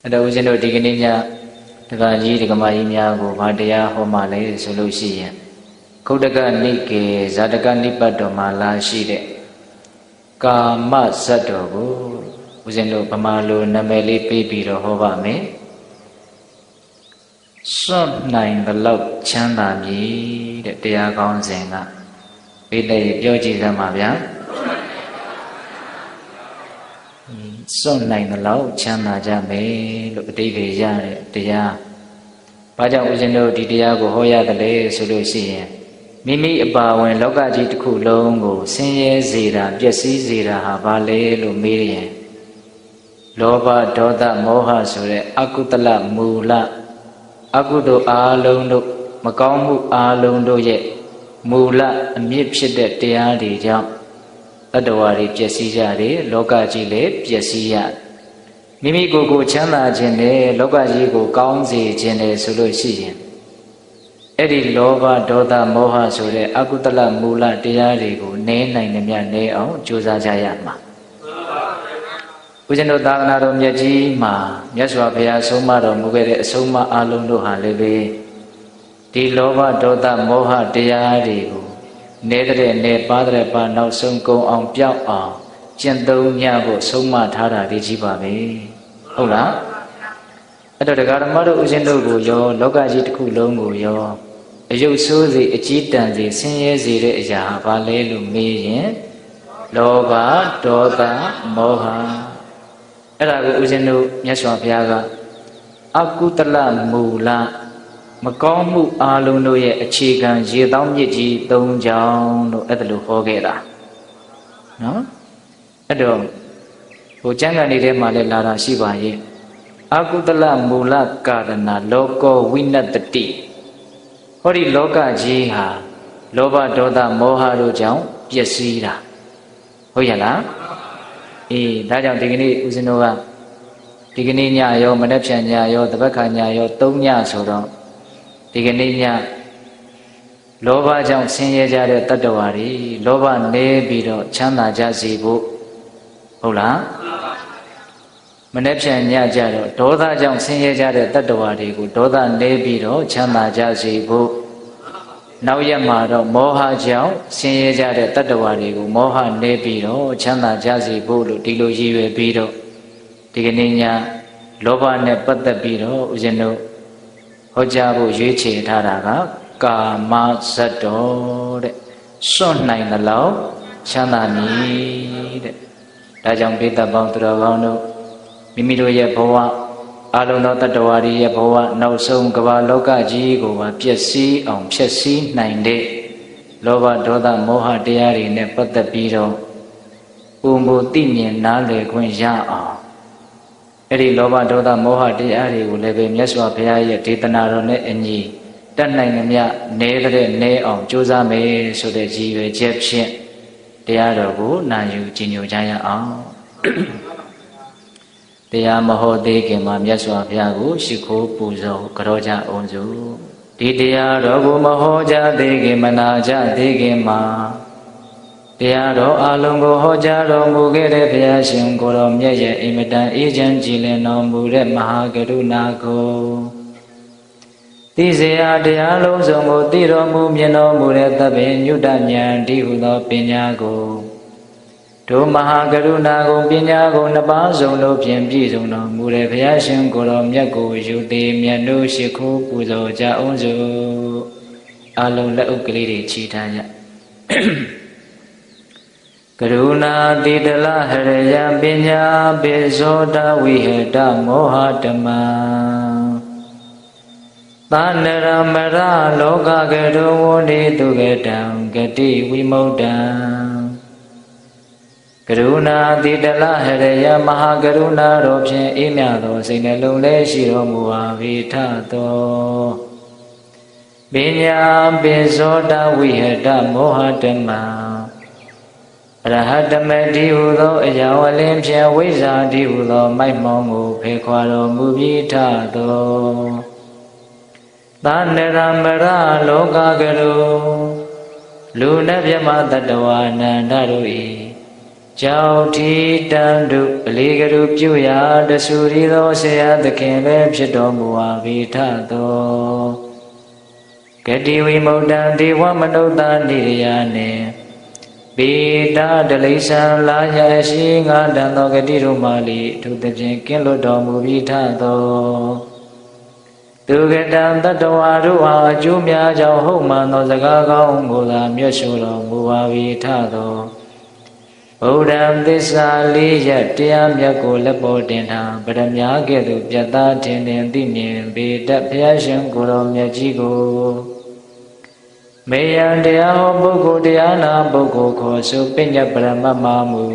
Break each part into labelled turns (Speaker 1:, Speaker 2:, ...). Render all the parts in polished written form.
Speaker 1: အဲ့တော့ဦးဇင်းတို့ဒီကနေ့ညတက္ကကြီးတက္ကမကြီးများကိုဗာတရားဟောမှလဲဆိုလို့ရှိရင်ခုတ်တကနိကေဇာတကနိပတ်တော်မှာလာရှိတဲ့ကာမဇတ်တော်ကိုဦးဇင်းတို့ဗမာလိုနာမည်လေးပေးပြီးတော့ဟောပါမယ်စွန့်နိုင်သလောက်ချမ်းသာမည်တဲ့တရားကောင်းစဉ်ကပိဋကပြောကြည့်စမ်းပါဗျာစွန့်နိုင်သလောက်ချမ်းသာကြမယ်လို့အတိတ်တွေရတဲ့တရားဘာကြောင့်ဦးဇင်းတို့ဒီတရားကိုဟောရတယ်လဲဆိုလို့ရှိရင်မိမိအပါဝင်လောကကြီးတစ်ခုလုံးကိုဆင်းရဲစေတာပျက်စီးစေတာဟာဘာလဲလို့မေးရင်လောဘဒေါသမောဟဆိုတဲ့အကုသလမူလအကုသိုလ်အာလုံးတို့မကောင်းမှုအာလုံးတို့ရဲ့မူလအမြစ်ဖြစ်တဲ့တရားတွေကြောင့်တတ္တဝါတွေပျက်စီးကြတယ်လောကကြီးလည်းပျက်စီးရမိမိကိုယ်ကိုချမ်းသာခြင်းနဲ့လောကကြီးကိုကောင်းစေခြင်းနဲ့ဆိုလို့ရှိရင်အဲ့ဒီလောဘဒေါသမောဟဆိုတဲ့အကုသလမူလတရားတွေကိုနည်းနိုင်သမျှနည်းအောင်ကြိုးစားကြရမှာဦးဇင်းတို့သာသနာတော်မြတ်ကြီးမှာမြတ်စွာဘုရားဆုံးမတော်မူခဲ့တဲ့အဆုံးအမအလုံးတို့ဟာလည်းပဲဒီလောဘဒေါသမောဟတရားတွေကိုနေတဲ့နဲ့ပါတဲ့ပါနောက်ဆုံးကုန်အောင်ပြောက်အောင်ကျင့်သုံးညဖို့ဆုံးမထားတာဒီကြီးပါပဲဟုတ်လားအဲ့တော့တရားဓမ္မတို့ဦးဇင်းတို့ကိုရောလောကကြီးတစ်ခုလုံးကိုရောအယုတ်ဆိုးစေအကြီးတန်းစေဆင်းရဲစေတဲ့အရာဘာလဲလို့မေးရင်လောဘဒေါသမောဟအဲ့ဒါကိုဦးဇင်းတို့မြတ်စွာဘုရားကအကုသလမူလမကောင်းမှုအလုံးတို့ရဲ့အခြေခံရေတောင်းမြစ်ကြီး၃ချောင်းလို့အဲ့ဒါလိုဟောခဲ့တာနော်အဲ့တော့ဟိုကျမ်းဂန်တွေထဲမှာလည်းလာတာရှိပါရဲ့အကုသလမူလကာရဏလောကောဝိနတတိဟောဒီလောကကြီးဟာလောဘဒေါသမောဟတို့ကြောင့်ပျက်စီးတာဟုတ်ရလားအေးဒါကြောင့်ဒီကနေ့ဦးဇင်းတို့ကဒီကနေ့ညရောမနေ့ဖြန်ညရောတပတ်ခါညရော၃ညဆိုတော့ဒီကနေ့ညလောဘကြောင့်ဆင်းရဲကြတဲ့တတ္တဝါတွေလောဘနည်းပြီးတော့ချမ်းသာကြစေဖို့ဟုတ်လားမနေ့ဖြန်ညကြတော့ဒေါသကြောင့်ဆင်းရဲကြတဲ့တတ္တဝါတွေကိုဒေါသနည်းပြီးတော့ချမ်းသာကြစေဖို့နောက်ရက်မှာတော့မောဟကြောင့်ဆင်းရဲကြတဲ့တတ္တဝါတွေကိုမောဟနည်းပြီးတော့ချမ်းသာကြစေဖို့လို့ဒီလိုရည်ရွယ်ပြီးတော့ဒီကနေ့ညလောဘနဲ့ပတ်သက်ပြီးတော့ဦးဇင်းတို့ဟောကြားဖို့ရွေးချယ်ထားတာကကာမဇတ်တော်တဲ့စွန့်နိုင်သလောက်ချမ်းသာမည်တဲ့ဒါကြောင့်ပိဋကပေါင်းသူတော်ကောင်းတို့မိမိတို့ရဲ့ဘဝအလုံးသောတတ္တဝါတွေရဲ့ဘဝနောက်ဆုံးကမ္ဘာလောကကြီးကိုပါပျက်စီးအောင်ဖျက်ဆီးနိုင်တဲ့လောဘဒေါသမောဟတရားတွေနဲ့ပတ်သက်ပြီးတော့ဥမ္မိုသိမြင်နားလည်ခွင့်ရအောင်အဲ့ဒီလောဘဒေါသမောဟတရားတွေကိုလည်းပဲမြတ်စွာဘုရားရဲ့ဒေသနာတော်နဲ့အညီတတ်နိုင်သမျှနေတဲ့နဲအောင်ကြိုးစားမယ်ဆိုတဲ့ရည်ရွယ်ချက်ဖြင့်တရားတော်ကိုနာယူကြည်ညိုကြရအောင်တရားမဟောသေးခင်မှာမြတ်စွာဘုရားကိုရှိခိုးပူဇော်ကြောကြအောင်စုဒီတရားတော်ကိုမဟောကြသေးခင်မနာကြသေးခင်မှာတရားတော်အလုံးကိုဟောကြားတော်မူခဲ့တဲ့ဘုရားရှင်ကိုယ်တော်မြတ်ရဲ့အင်မတန်အေးချမ်းကြည်လင်တော်မူတဲ့မဟာကရုဏာကိုသိစေရတရားလုံးစုံကိုသိတော်မူမြင်တော်မူတဲ့သဗ္ဗညုတဉာဏ်ဒီဟုသောပညာကိုတို့မဟာကရုဏာကိုပညာကိုနှစ်ပါးစုံလို့ဖြင့်ပြည့်စုံတော်မူတဲ့ဘုရားရှင်ကိုယ်တော်မြတ်ကိုယူသေးမြတ်တို့ရှိခိုးပူဇော်ကြအောင်စုအလုံးလက်ဥကလေးတွေချီထားကြကရုဏာတိတလဟရယပညာပိဇောတဝိဟတမောဟဓမ္မသန္နရမရလောကကရုဝန္တိတုကတံဂတိဝိမု dd ံကရုဏာတိတလဟရယမဟာကရုဏာတော်ဖြင့်အေးမြသောစိတ်နှလုံးလည်းရှိတော်မူပါဝိထသောပညာပိဇောတဝိဟတမောဟဓမ္မအရဟတမတိဟုသောအရာဝလင်းဖြင့်ဝိဇ္ဇာတိဟုသောမိုက်မောင်းကိုဖေခွာတော်မူပြီးထသောသန္နရမရလောကကရုလူနှင့်မြမတတ္တဝါနန္ဒတို့၏ ကြောက်ထီတန်တို့အလေးကလူပြုရာတဆူရီသောဆရာသခင်လည်းဖြစ်တော်မူပါဘိထသောဂတိဝိမု ക്ത ံဒေဝမနုဿာနိရယနှင့်ပေတာဒလိဆံလာရရှိငါတန်သောဂတိတို့မှလေသူသဖြင့်ကင်းလွတ်တော်မူဘိထသောသူကတံတတဝါတို့ဟာအကျိုးများကြောင့်ဟုတ်မှန်သောစကားကောင်းကိုသာမြတ်ဆိုတော်မူပါဘိထသောဗုဒ္ဓံသစ္စာလေးရတရားမြတ်ကိုလက်ပေါ်တင်ထားဗရမ ्या ကဲ့သို့ပြတ်သားထင်ထင်သိမြင်ပေတတ်ဘုရားရှင်ကိုယ်တော်မြတ်ကြီးကိုမေယံတရားဟောပုဂ္ဂိုလ်တရားနာပုဂ္ဂိုလ်ခေါ်ဆိုပညတ်ပရမတ်မမူ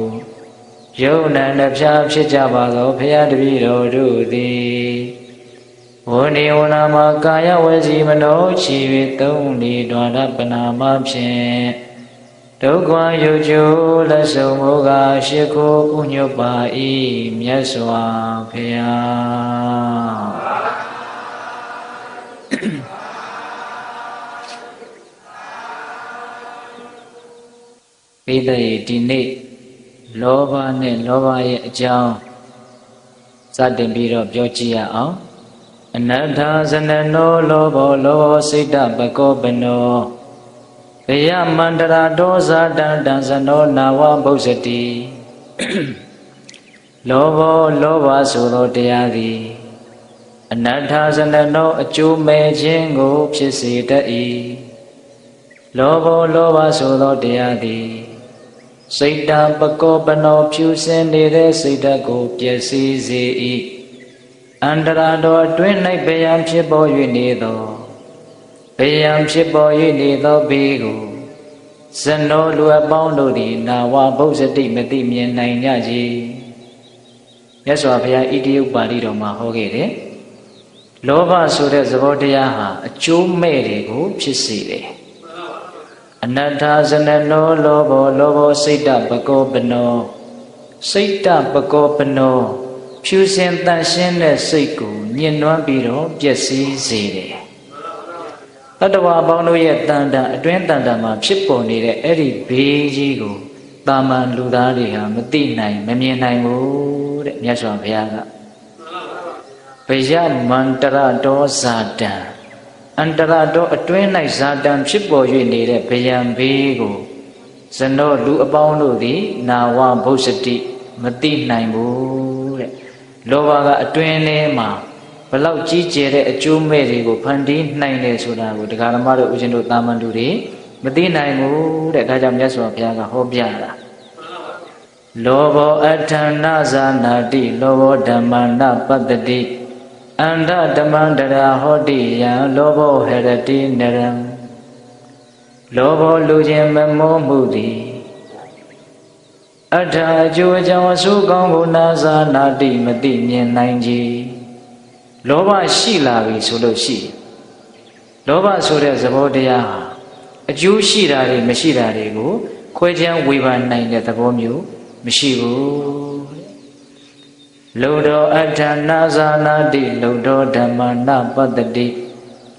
Speaker 1: ယုံနံနှဖျားဖြစ်ကြပါသောဘုရားတပည့်တော်တို့သည်ဝဏိဝနာမှာကာယဝစီမနောချီ၍သုံးနေတော်ရပနာမဖြင့်ဒုက္ခယုတ်ကျိုးလက်ဆုံမောကရှိခိုးဥညွတ်ပါ၏မြတ်စွာဘုရားပိဋကရဲ့ဒီနေ့လောဘနဲ့လောဘရဲ့အကြောင်းစတင်ပြီးတော့ပြောကြည့်ရအောင်အနတ္ထဇနနောလောဘောလောဘောစိတ်တပကောပနောဘယမန္တရာဒောဇာတံတံဇနောနာဝဗုဇ္ဇတိလောဘောလောဘဆိုသောတရားသည်အနတ္ထဇနနောအကျိုးမဲ့ခြင်းကိုဖြစ်စေတတ်၏လောဘောလောဘဆိုသောတရားသည်စိတ်တပကောပနောဖြူစင်နေတဲ့စိတ်ဓာတ်ကိုပျက်စီးစေ၏အန္တရာတော်အတွင်း၌ဗယံဖြစ်ပေါ်၍နေသောဗယံဖြစ်ပေါ်၍နေသောဘေးကိုဇနောလူအပေါင်းတို့သည်နာဝဗုဇ္ဇတိမသိမြင်နိုင်ကြကြ။မြတ်စွာဘုရားဣတိယုပ္ပါဠိတော်မှာဟောခဲ့တယ်။လောဘဆိုတဲ့သဘောတရားဟာအကျိုးမဲ့တွေကိုဖြစ်စေတယ်။အနတ္ထဇနနောလောဘောလောဘောစိတ်တပကောပနောစိတ်တပကောပနောဖြူစင်တန်ရှင်းတဲ့စိတ်ကိုညှဉ်းနှွမ်းပြီးတော့ပျက်စီးစေတယ်တတ္တဝါပေါင်းတို့ရဲ့တန်တန်အတွင်းတန်တန်မှာဖြစ်ပေါ်နေတဲ့အဲ့ဒီဘေးကြီးကိုတာမန်လူသားတွေဟာမသိနိုင်မမြင်နိုင်ဘူးတဲ့မြတ်စွာဘုရားကဘယမန္တရတောဇာတံအန္တရတောအတွင်း၌ဇာတံဖြစ်ပေါ်၍နေတဲ့ဗယံဘေးကိုဇနောလူအပေါင်းတို့သည်နာဝဗုဇ္ဇတိမသိနိုင်ဘူးတဲ့လောဘကအတွင်းထဲမှာဘလောက်ကြီးကျယ်တဲ့အကျိုးမဲ့တွေကိုဖန်တီးနိုင်တယ်ဆိုတာကိုတရားဓမ္မတို့ဦးဇင်းတို့တာမန်လူတွေမသိနိုင်ဘူးတဲ့ဒါကြောင့်မြတ်စွာဘုရားကဟောပြတာလောဘောအဋ္ဌနာဇာနာတိလောဘောဓမ္မနာပတ္တိအန္တဓမ္မန္တရာဟောတိယံလောဘောဟရတိနရံလောဘောလူချင်းမမောမှုသည်အဋ္ဌအကျိုးအကြောင်းအဆိုးကောင်းကိုနာဇာနာတိမသိမြင်နိုင်ကြလောဘရှိလာပြီဆိုလို့ရှိလောဘဆိုတဲ့သဘောတရားဟာအကျိုးရှိတာတွေမရှိတာတွေကိုခွဲခြားဝေဖန်နိုင်တဲ့သဘောမျိုးမရှိဘူးလုံတော်အဋ္ဌနာဇာနာတိလုံတော်ဓမ္မနာပတ္တိ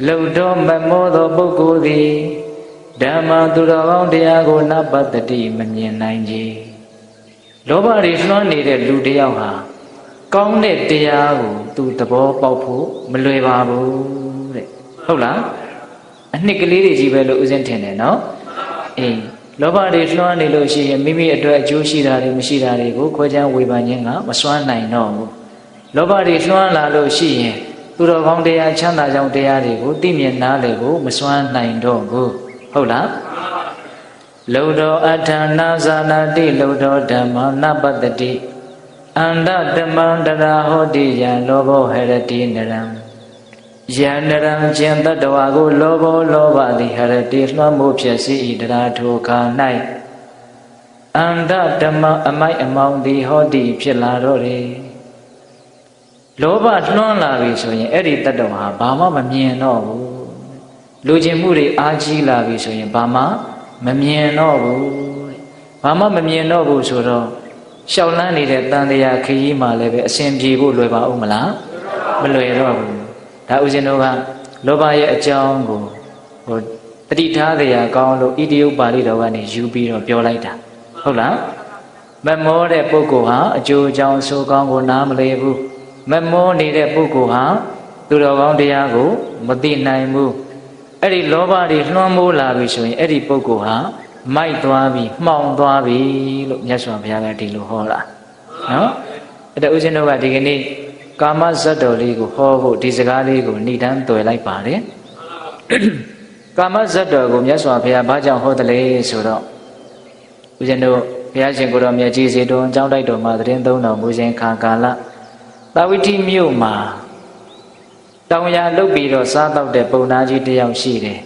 Speaker 1: လုံတော်မမောသောပုဂ္ဂိုလ်သည်ဓမ္မသူတော်ကောင်းတရားကိုနပတ္တိမမြင်နိုင်ကြလောဘတွေလွှမ်းနေတဲ့လူတယောက်ဟာကောင်းတဲ့တရားကိုသူသဘောပေါက်ဖို့မလွယ်ပါဘူးတဲ့ဟုတ်လားအနှစ်ကလေးတွေကြီးပဲလို့ဥစဉ်ထင်တယ်နော်အေးလောဘတွေလွှမ်းနေလို့ရှိရင်မိမိအတွက်အကျိုးရှိတာတွေမရှိတာတွေကိုခွဲခြားဝေဖန်ခြင်းကမစွမ်းနိုင်တော့ဘူးလောဘတွေလွှမ်းလာလို့ရှိရင်သူတော်ကောင်းတရားချမ်းသာကြောင်းတရားတွေကိုသိမြင်နားလည်ဖို့မစွမ်းနိုင်တော့ဘူးဟုတ်လားလုံတော်အဋ္ဌနာဇာနာတိလုံတော်ဓမ္မနာပတ္တိအန္တဓမ္မန္တရာဟောတိယံလောဘောဟရတိနရံယန္နရံကျင်တတ္တဝါကိုလောဘောလောဘသည်ဟရတိလွှမ်းမိုးဖြစ်စီ၏တရားထိုခါ၌အန္တဓမ္မအမိုက်အမောင်သည်ဟောတိဖြစ်လာတော့တယ်လောဘလွှမ်းလာပြီဆိုရင်အဲ့ဒီတတ္တဝါဘာမှမမြင်တော့ဘူးလူကျင်မှုတွေအားကြီးလာပြီဆိုရင်ဘာမှမမြင်တော့ဘူးဘာမှမမြင်တော့ဘူးဆိုတော့ရှောက်လန်းနေတဲ့တန်တရားခရီးမှလည်းပဲအစဉ်ပြေဖို့လွယ်ပါဦးမလားမလွယ်တော့ဘူးဒါဥစဉ်တို့ကလောဘရဲ့အကြောင်းကိုတတိထားတရားကောင်းလို့ဣတိယုပ္ပါဠိတော်ကနေယူပြီးတော့ပြောလိုက်တာဟုတ်လား မမောတဲ့ပုဂ္ဂိုလ်ဟာအကျိုးအကြောင်းဆိုကောင်းကိုနားမလည်ဘူးမမောနေတဲ့ပုဂ္ဂိုလ်ဟာသူတော်ကောင်းတရားကိုမသိနိုင်ဘူးအဲ့ဒီလောဘတွေလွှမ်းမိုးလာပြီဆိုရင်အဲ့ဒီပုဂ္ဂိုလ်ဟာမိုက်သွားပြီမှောင်သွားပြီလို့မြတ်စွာဘုရားကဒီလိုဟောတာနော်အဲ့ဒါဦးဇင်းတို့ကဒီကနေ့ကာမဇတ်တော်လေးကိုဟောဖို့ဒီစကားလေးကိုဏိဒန်းတွေ့လိုက်ပါတယ်ကာမဇတ်တော်ကိုမြတ်စွာဘုရားဘာကြောင့်ဟောတယ်လဲဆိုတော့ဦးဇင်းတို့ဘုရားရှင်ကိုယ်တော်မြတ်ကြီးစေတော်ကျောင်းတိုက်တော်မှာသတင်းသုံးတော်မူခြင်းခါကာလသာဝတိမြို့မှာတောင်ရလုတ်ပြီးတော့စားတော့တဲ့ပုံနာကြီးတယောက်ရှိတယ်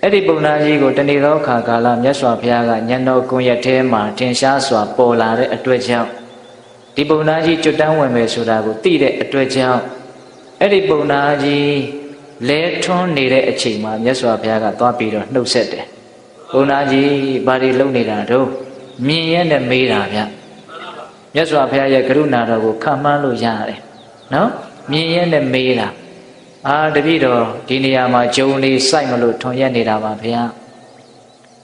Speaker 1: အဲ့ဒီပုံနာကြီးကိုတနေ့သောခါကာလမြတ်စွာဘုရားကညံတော်ကွန်ရက်ထဲမှာထင်ရှားစွာပေါ်လာတဲ့အတွက်ကြောင့်ဒီပုံနာကြီးကျွတ်တန်းဝင်မယ်ဆိုတာကိုသိတဲ့အတွက်ကြောင့်အဲ့ဒီပုံနာကြီးလဲထွန်းနေတဲ့အချိန်မှာမြတ်စွာဘုရားကသွားပြီးတော့နှုတ်ဆက်တယ်ပုံနာကြီးဘာတွေလုပ်နေတာတော့မြင်ရဲနဲ့မေးတာဗျမြတ်စွာဘုရားရဲ့ကရုဏာတော်ကိုခံမှန်းလို့ရတယ်နော်မြင်ရဲနဲ့မေးတာတပည့်တော်ဒီနေရာမှာဂျုံလေးစိုက်မလို့ထွန်ရက်နေတာပါဗျာ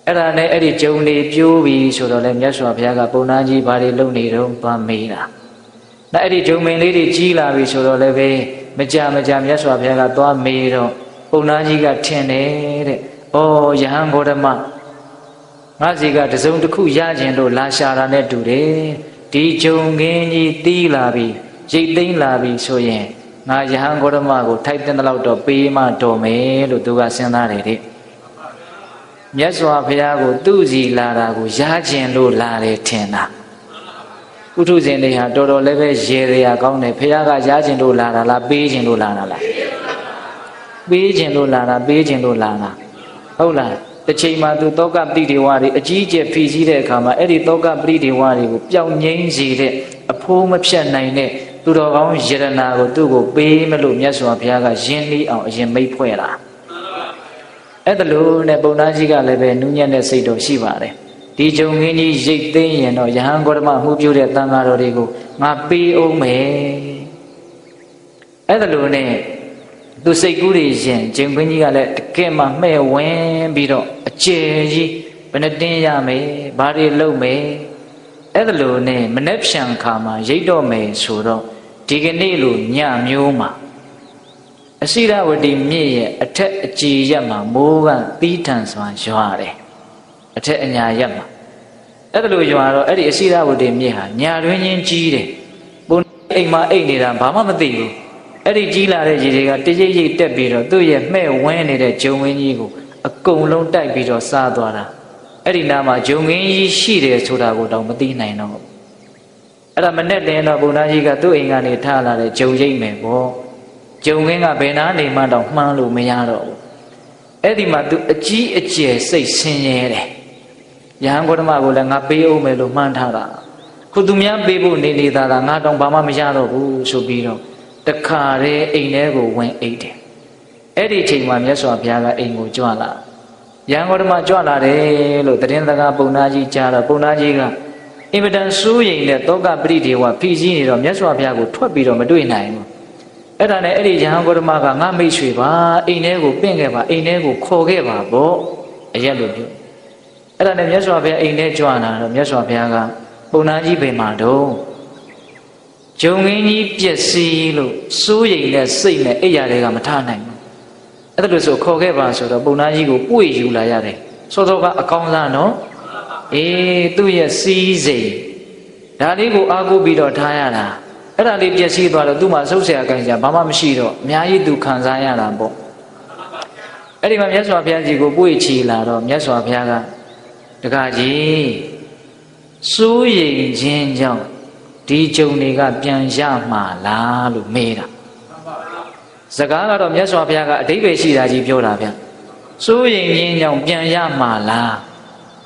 Speaker 1: အဲ့ဒါနဲ့အဲ့ဒီဂျုံလေးပြိုးပြီဆိုတော့လေမြတ်စွာဘုရားကပုံနာကြီးဘာတွေလုပ်နေတော့သွားမေးတာနောက်အဲ့ဒီဂျုံမင်းလေးတွေကြီးလာပြီဆိုတော့လည်းပဲမကြမြတ်စွာဘုရားကသွားမေးတော့ပုံနာကြီးကထင်တယ်တဲ့ဩယဟန်ဂေါတမငါစီကတစုံတစ်ခုရခြင်းလို့လာရှာတာနဲ့တူတယ်ဒီဂျုံခင်းကြီးတီးလာပြီရိတ်သိမ်းလာပြီဆိုရင်ငါယဟန်ဂေါတမကိုထိုက်တဲ့လောက်တော့ပေးမှတော်မယ်လို့သူကစဉ်းစားတယ်တဲ့မြတ်စွာဘုရားကိုသူ့စီလာတာကိုရခြင်းလို့လာတယ်ထင်တာဥထုဇဉ်တွေဟာတော်တော်လည်းပဲရေရကောင်းတယ်ဘုရားကရခြင်းလို့လာတာလားပေးခြင်းလို့လာတာလားပေးခြင်းလို့လာတာပေးခြင်းလို့လာတာဟုတ်လားတစ်ချိန်မှာသူတောကပရိဒေဝတွေအကြီးအကျယ်ဖြည့်ဆည်းတဲ့အခါမှာအဲ့ဒီတောကပရိဒေဝတွေကိုပျောက်ငြိမ်းစေတဲ့အဖိုးမဖြတ်နိုင်တဲ့သူတော်ကောင်းယရနာကိုသူ့ကိုပေးမလို့မြတ်စွာဘုရားကယဉ်လီအောင်အရင်မိတ်ဖွဲ့တာအဲ့ဒါလို့နဲ့ပုံနာကြီးကလည်းပဲနူးညံ့တဲ့စိတ်တော်ရှိပါတယ်ဒီဂျုံခင်းကြီးရိတ်သိမ်းရင်တော့ယဟန်ဂေါတမမှုပြုတဲ့တန်ဃာတော်တွေကိုငါပေးအောင်မယ်အဲ့ဒါလို့နဲ့သူစိတ်ကူးတွေရင်ဂျုံခင်းကြီးကလည်းတကယ်မှမှဲ့ဝင်ပြီးတော့အကျယ်ကြီးဘယ်နှတင်းရမယ်ဘာတွေလုပ်မယ်အဲ့ဒါလို့နဲ့မနှက်ဖြံခါမှာရိတ်တော့မယ်ဆိုတော့ဒီကနေ့လိုညမျိုးမှာအစိရဝတီမြစ်ရဲ့အထက်အကြည်ရက်မှာမိုးကသီးထန်စွာရွာတယ်အထက်အညာရက်မှာအဲ့ဒါလိုရွာတော့အဲ့ဒီအစိရဝတီမြစ်ဟာညာတွင်ချင်းကြီးတယ်ပုံအိမ်မှာအိတ်နေတာဘာမှမသိဘူးအဲ့ဒီကြီးလာတဲ့ရေတွေကတရိပ်ရိပ်တက်ပြီးတော့သူ့ရဲ့မှဲ့ဝင်းနေတဲ့ဂျုံဝင်းကြီးကိုအကုန်လုံးတိုက်ပြီးတော့စားသွားတာအဲ့ဒီနားမှာဂျုံငင်းကြီးရှိတယ်ဆိုတာကိုတော့မသိနိုင်တော့အဲ့ဒါမနဲ့တင်တော့ဘုရားကြီးကသူ့အိမ်ကနေထားလာတဲ့ဂျုံရိပ်မယ်ပေါ့ဂျုံငင်းကဘယ်နာနေမှတော့မှန်းလို့မရတော့ဘူးအဲ့ဒီမှာသူအကြီးအကျယ်စိတ်ဆင်းရဲတယ်ယဟန်ဂေါတမကိုလည်းငါပေးအောင်မယ်လို့မှန်းထားတာခုသူများပေးဖို့နေနေတာငါတောင်ဘာမှမရတော့ဘူးဆိုပြီးတော့တခါတည်းအိမ်ထဲကိုဝင်အိတ်တယ်အဲ့ဒီအချိန်မှာမြတ်စွာဘုရားကအိမ်ကိုကြွလာယဟန်ဂေါတမကြွလာတယ်လို့သတင်းစကားပုံနာကြီးကြားတော့ပုံနာကြီးကအင်မတန်စိုးရိမ်တဲ့တောကပရိဒေဝဖိစီးနေတော့မြတ်စွာဘုရားကိုထွက်ပြီးတော့မတွေ့နိုင်ဘူးအဲ့ဒါနဲ့အဲ့ဒီယဟန်ဂေါတမကငါမိတ်ဆွေပါအိမ်ထဲကိုပင့်ခဲ့ပါအိမ်ထဲကိုခေါ်ခဲ့ပါပေါ့အရက်လို့ပြောအဲ့ဒါနဲ့မြတ်စွာဘုရားအိမ်ထဲကြွလာတော့မြတ်စွာဘုရားကပုံနာကြီးပေမှာတော့ဂျုံငင်းကြီးပျက်စီးလို့စိုးရိမ်တဲ့စိတ်နဲ့အိယာတွေကမထားနိုင်ဘူးအဲ့ဒါလို့ဆိုခေါ်ခဲ့ပါဆိုတော့ပုံနာကြီးကိုပွေယူလာရတယ်စောစောကအကောင်းစားနော်သူ့ရဲ့စီးစိမ်ဒါလေးကိုအားကိုးပြီးတော့ထားရတာအဲ့ဒါလေးပျက်စီးသွားတော့သူ့မှာဆုပ်เสียအကန့်စရာဘာမှမရှိတော့အများကြီးသူခံစားရတာပေါ့အဲ့ဒီမှာမြတ်စွာဘုရားကြီးကိုပွေချီလာတော့မြတ်စွာဘုရားကတကားကြီးစိုးရိမ်ခြင်းကြောင့်ဒီဂျုံတွေကပြန်ရမှာလားလို့မေးတာစကားကတော့မြတ်စွာဘုရားကအဓိပ္ပာယ်ရှိတာကြီးပြောတာဗျစိုးရိမ်ခြင်းကြောင့်ပြန်ရမှာလား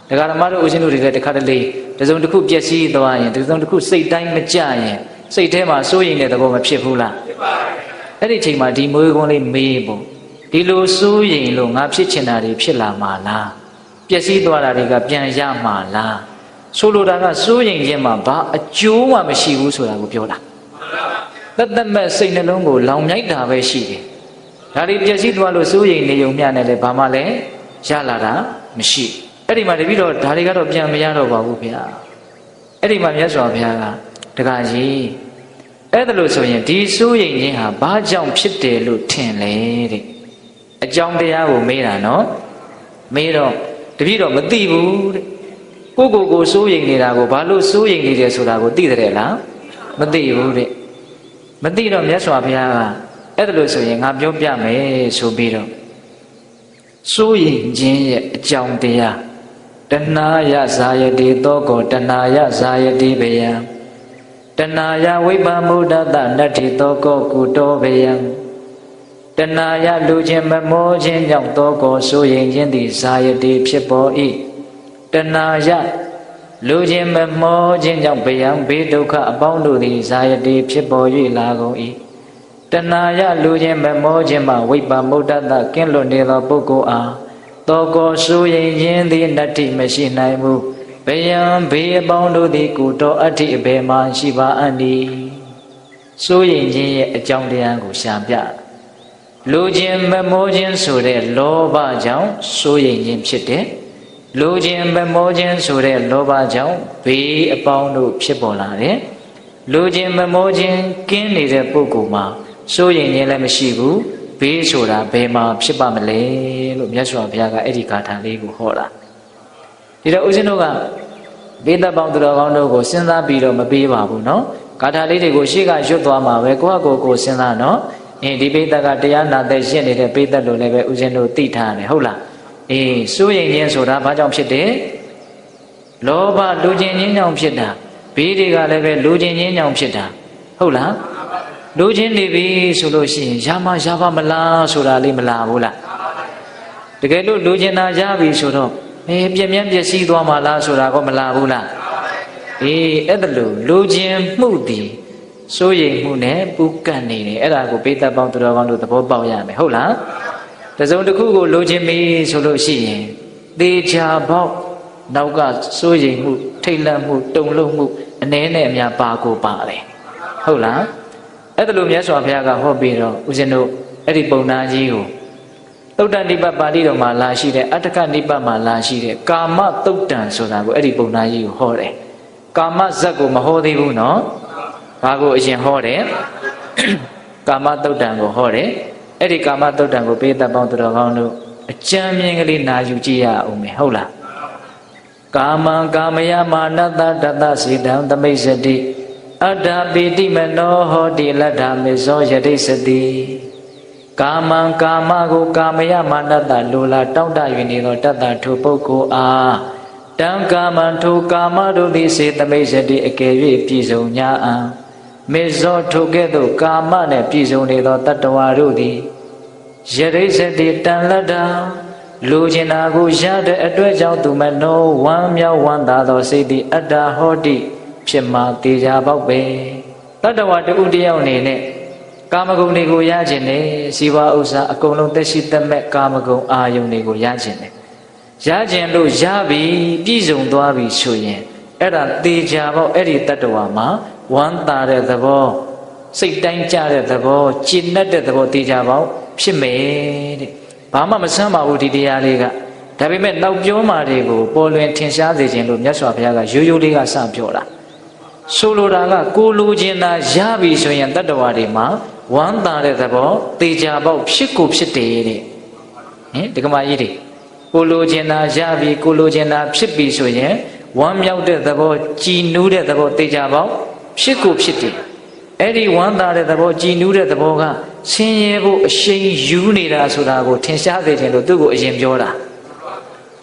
Speaker 1: ဒကာဓမ္မတို့ဦးဇင်းတို့တွေလည်းတစ်ခါတလေတစုံတစ်ခုပျက်စီးသွားရင်တစုံတစ်ခုစိတ်တိုင်းမကြရင်စိတ်ထဲမှာစိုးရိမ်တဲ့သဘောမဖြစ်ဘူးလားဖြစ်ပါဘူးအဲ့ဒီအချိန်မှာဒီမွေးကုန်းလေးမေးဖို့ဒီလိုစိုးရိမ်လို့ငါဖြစ်ချင်တာတွေဖြစ်လာမှာလားပျက်စီးသွားတာတွေကပြန်ရမှာလားဆိုလိုတာကစိုးရိမ်ခြင်းမှာဘာအကျိုးမှမရှိဘူးဆိုတာကိုပြောတာတသက်မဲ့စိတ်နှလုံးကိုလောင်မြိုက်တာပဲရှိတယ်ဒါတွေပျက်စီးသွားလို့စိုးရိမ်နေုံမျှနဲ့လည်းဘာမှလည်းရလာတာမရှိအဲ့ဒီမှာတပည့်တော့ဒါတွေကတော့ပြန်မရတော့ပါဘူးဗျာ အဲ့ဒီမှာမြတ်စွာဘုရားကတခါကြီးအဲ့ဒါလို့ဆိုရင်ဒီစိုးရိမ်ခြင်းဟာဘာကြောင့်ဖြစ်တယ်လို့ထင်လဲတဲ့အကြောင်းတရားကိုမေးတာနော်မေးတော့တပည့်တော်မသိဘူးတဲ့ကိုစိုးရိမ်နေတာကိုဘာလို့စိုးရိမ်နေတယ်ဆိုတာကိုသိတယ်လားမသိဘူးတဲ့မသိတော့မြတ်စွာဘုရားကအဲ့ဒါလို့ဆိုရင်ငါပြောပြမယ်ဆိုပြီးတော့စိုးရိမ်ခြင်းရဲ့အကြောင်းတရားတဏှာယဇာယတိသောကောတဏှာယဇာယတိဘယံတဏှာယဝိပ္ပမုဒ္ဒတနတ္ထိသောကောကုတောဘယံတဏှာယလူခြင်းမမောခြင်းကြောင့်သောကောစိုးရိမ်ခြင်းသည်ဇာယတိဖြစ်ပေါ်၏တဏှာယလူခြင်းမမောခြင်းကြောင့်ဘယံဘေးဒုက္ခအပေါင်းတို့သည်ဇာယတိဖြစ်ပေါ်၍လာကုန်၏တဏှာယလူခြင်းမမောခြင်းမှဝိပ္ပမုဒ္ဒတကင်းလွတ်နေသောပုဂ္ဂိုလ်အားသောကောစိုးရိမ်ခြင်းသည်နတ္ထိမရှိနိုင်မှုဘယံဘေးအပေါင်းတို့သည်ကုတောအဋ္ဌိအဘယ်မှရှိပါအံ့ဤစိုးရိမ်ခြင်းရဲ့အကြောင်းတရားကိုရှာပြလူခြင်းမမောခြင်းဆိုတဲ့လောဘကြောင့်စိုးရိမ်ခြင်းဖြစ်တယ်လူခြင်းမမောခြင်းဆိုတဲ့လောဘကြောင့်ဘေးအပေါင်းတို့ဖြစ်ပေါ်လာတယ်လူခြင်းမမောခြင်းကင်းနေတဲ့ပုဂ္ဂိုလ်မှာစိုးရိမ်ခြင်းလည်းမရှိဘူးဘေးဆိုတာဘယ်မှာဖြစ်ပါမလဲလို့မြတ်စွာဘုရားကအဲ့ဒီဂါထာလေးကိုဟောတာဒီတော့ဦးဇင်းတို့ကဘေးသက်ပေါင်းသူတော်ကောင်းတို့ကိုစဉ်းစားပြီးတော့မပေးပါဘူးနော်ဂါထာလေးတွေကိုရှေ့ကရွတ်သွားမှာပဲကိုယ့်ဟာကိုယ်စဉ်းစားနော်ဒီဘေးသက်ကတရားနာသက်ရှင်းနေတဲ့ဘေးသက်လို့လည်းပဲဦးဇင်းတို့သိထားတယ်ဟုတ်လားစိုးရိမ်ခြင်းဆိုတာဘာကြောင့်ဖြစ်တယ်လောဘလူချင်းချင်းကြောင့်ဖြစ်တာဘေးတွေကလည်းပဲလူချင်းချင်းကြောင့်ဖြစ်တာဟုတ်လားလူချင်းနေပြီဆိုလို့ရှိရင်ရပါမလားဆိုတာလေးမလာဘူးလားတကယ်လို့လူချင်းနာရပြီဆိုတော့ပြင်းပျက်စီးသွားမှာလားဆိုတာក៏မလာဘူးလားအဲ့ဒါလို့လူချင်းမှုတည်စိုးရိမ်မှုနဲ့ပူကန့်နေတယ်အဲ့ဒါကိုပိဿပေါင်းသူတော်ကောင်းတို့သဘောပေါက်ရမယ်ဟုတ်လားတစုံတစ်ခုကိုလိုချင်ပြီဆိုလို့ရှိရင်သေချာပေါက်နောက်ကစိုးရိမ်မှုထိတ်လန့်မှုတုန်လှုပ်မှုအနည်းနဲ့အများပါကိုပါတယ်ဟုတ်လားအဲ့ဒါလိုမြတ်စွာဘုရားကဟောပြီးတော့ဦးဇင်းတို့အဲ့ဒီပုံနာကြီးကိုသုတ်တန်နိဗ္ဗာန်ပါဠိတော်မှာလာရှိတဲ့အတ္တကနိဗ္ဗာန်မှာလာရှိတဲ့ကာမသုတ်တန်ဆိုတာကိုအဲ့ဒီပုံနာကြီးကိုဟောတယ်ကာမဇတ်ကိုမဟောသေးဘူးနော်ဘာကိုအရင်ဟောတယ်ကာမသုတ်တန်ကိုဟောတယ်အဲ့ဒီကာမသုတ်တံကိုပေးသက်ပေါင်းသူတော်ကောင်းတို့အကြံမြင်ကလေးနာယူကြည့်ရအောင်မယ်ဟုတ်လားကာမံကာမယမာနတတတစေတံသမိစ္ဆတိအတ္တပိတိမနောဟောတိလတ္ထမေဇောယတိစတိကာမံကာမကိုကာမယမာနတလိုလားတောင့်တ၍နေသောတတ္တထိုပုဂ္ဂိုလ်အားတံကာမံထိုကာမတို့သည်စေသမိစ္ဆတိအကယ်၍ပြည့်စုံညာအံမေဇောထိုကဲ့သို့ကာမနဲ့ပြည့်စုံနေသောတတ္တဝါတို့သည်ယရိစတိတန်လတ္တာလူကျင်နာကိုရတဲ့အတွက်ကြောင့်သူမနောဝမ်းမြောက်ဝမ်းသာသောစိတ်သည်အတ္တဟောတိဖြစ်မှတေချာပေါက်ပဲတတ္တဝါတူတယောက်အနေနဲ့ကာမဂုဏ်တွေကိုရခြင်းနဲ့ဇီဝဥစ္စာအကုန်လုံးသက်ရှိသက်မဲ့ကာမဂုဏ်အာယုန်တွေကိုရခြင်းနဲ့ရခြင်းလို့ရပြီပြည့်စုံသွားပြီဆိုရင်အဲ့ဒါတေချာပေါက်အဲ့ဒီတတ္တဝါမှာဝမ်းသာတဲ့သဘောစိတ်တိုင်းကြတဲ့သဘောကျဉ်တ်တဲ့သဘောတေချာပေါက်ဖြစ်မယ်တဲ့ဘာမှမဆန်းပါဘူးဒီတရားလေးကဒါပေမဲ့နောက်ပြောမှာတွေကိုပေါ်လွင်ထင်ရှားစေခြင်းလို့မြတ်စွာဘုရားကရိုးရိုးလေးကစပြောတာဆိုလိုတာကကိုလိုချင်တာရပြီဆိုရင်တတ္တဝါတွေမှာဝမ်းသာတဲ့သဘောတေချာပေါက်ဖြစ်ကိုဖြစ်တယ်တဲ့ဒီကမာကြီးတွေကိုလိုချင်တာရပြီကိုလိုချင်တာဖြစ်ပြီဆိုရင်ဝမ်းမြောက်တဲ့သဘောကြည်နူးတဲ့သဘောတေချာပေါက်ဖြစ်ကိုဖြစ်တယ်အဲ့ဒီဝမ်းသာတဲ့သဘောကြည်နူးတဲ့သဘောကဆင်းရဲဖို့အရှိန်ယူနေတာဆိုတာကိုထင်ရှားစေခြင်းလို့သူ့ကိုအရင်ပြောတာ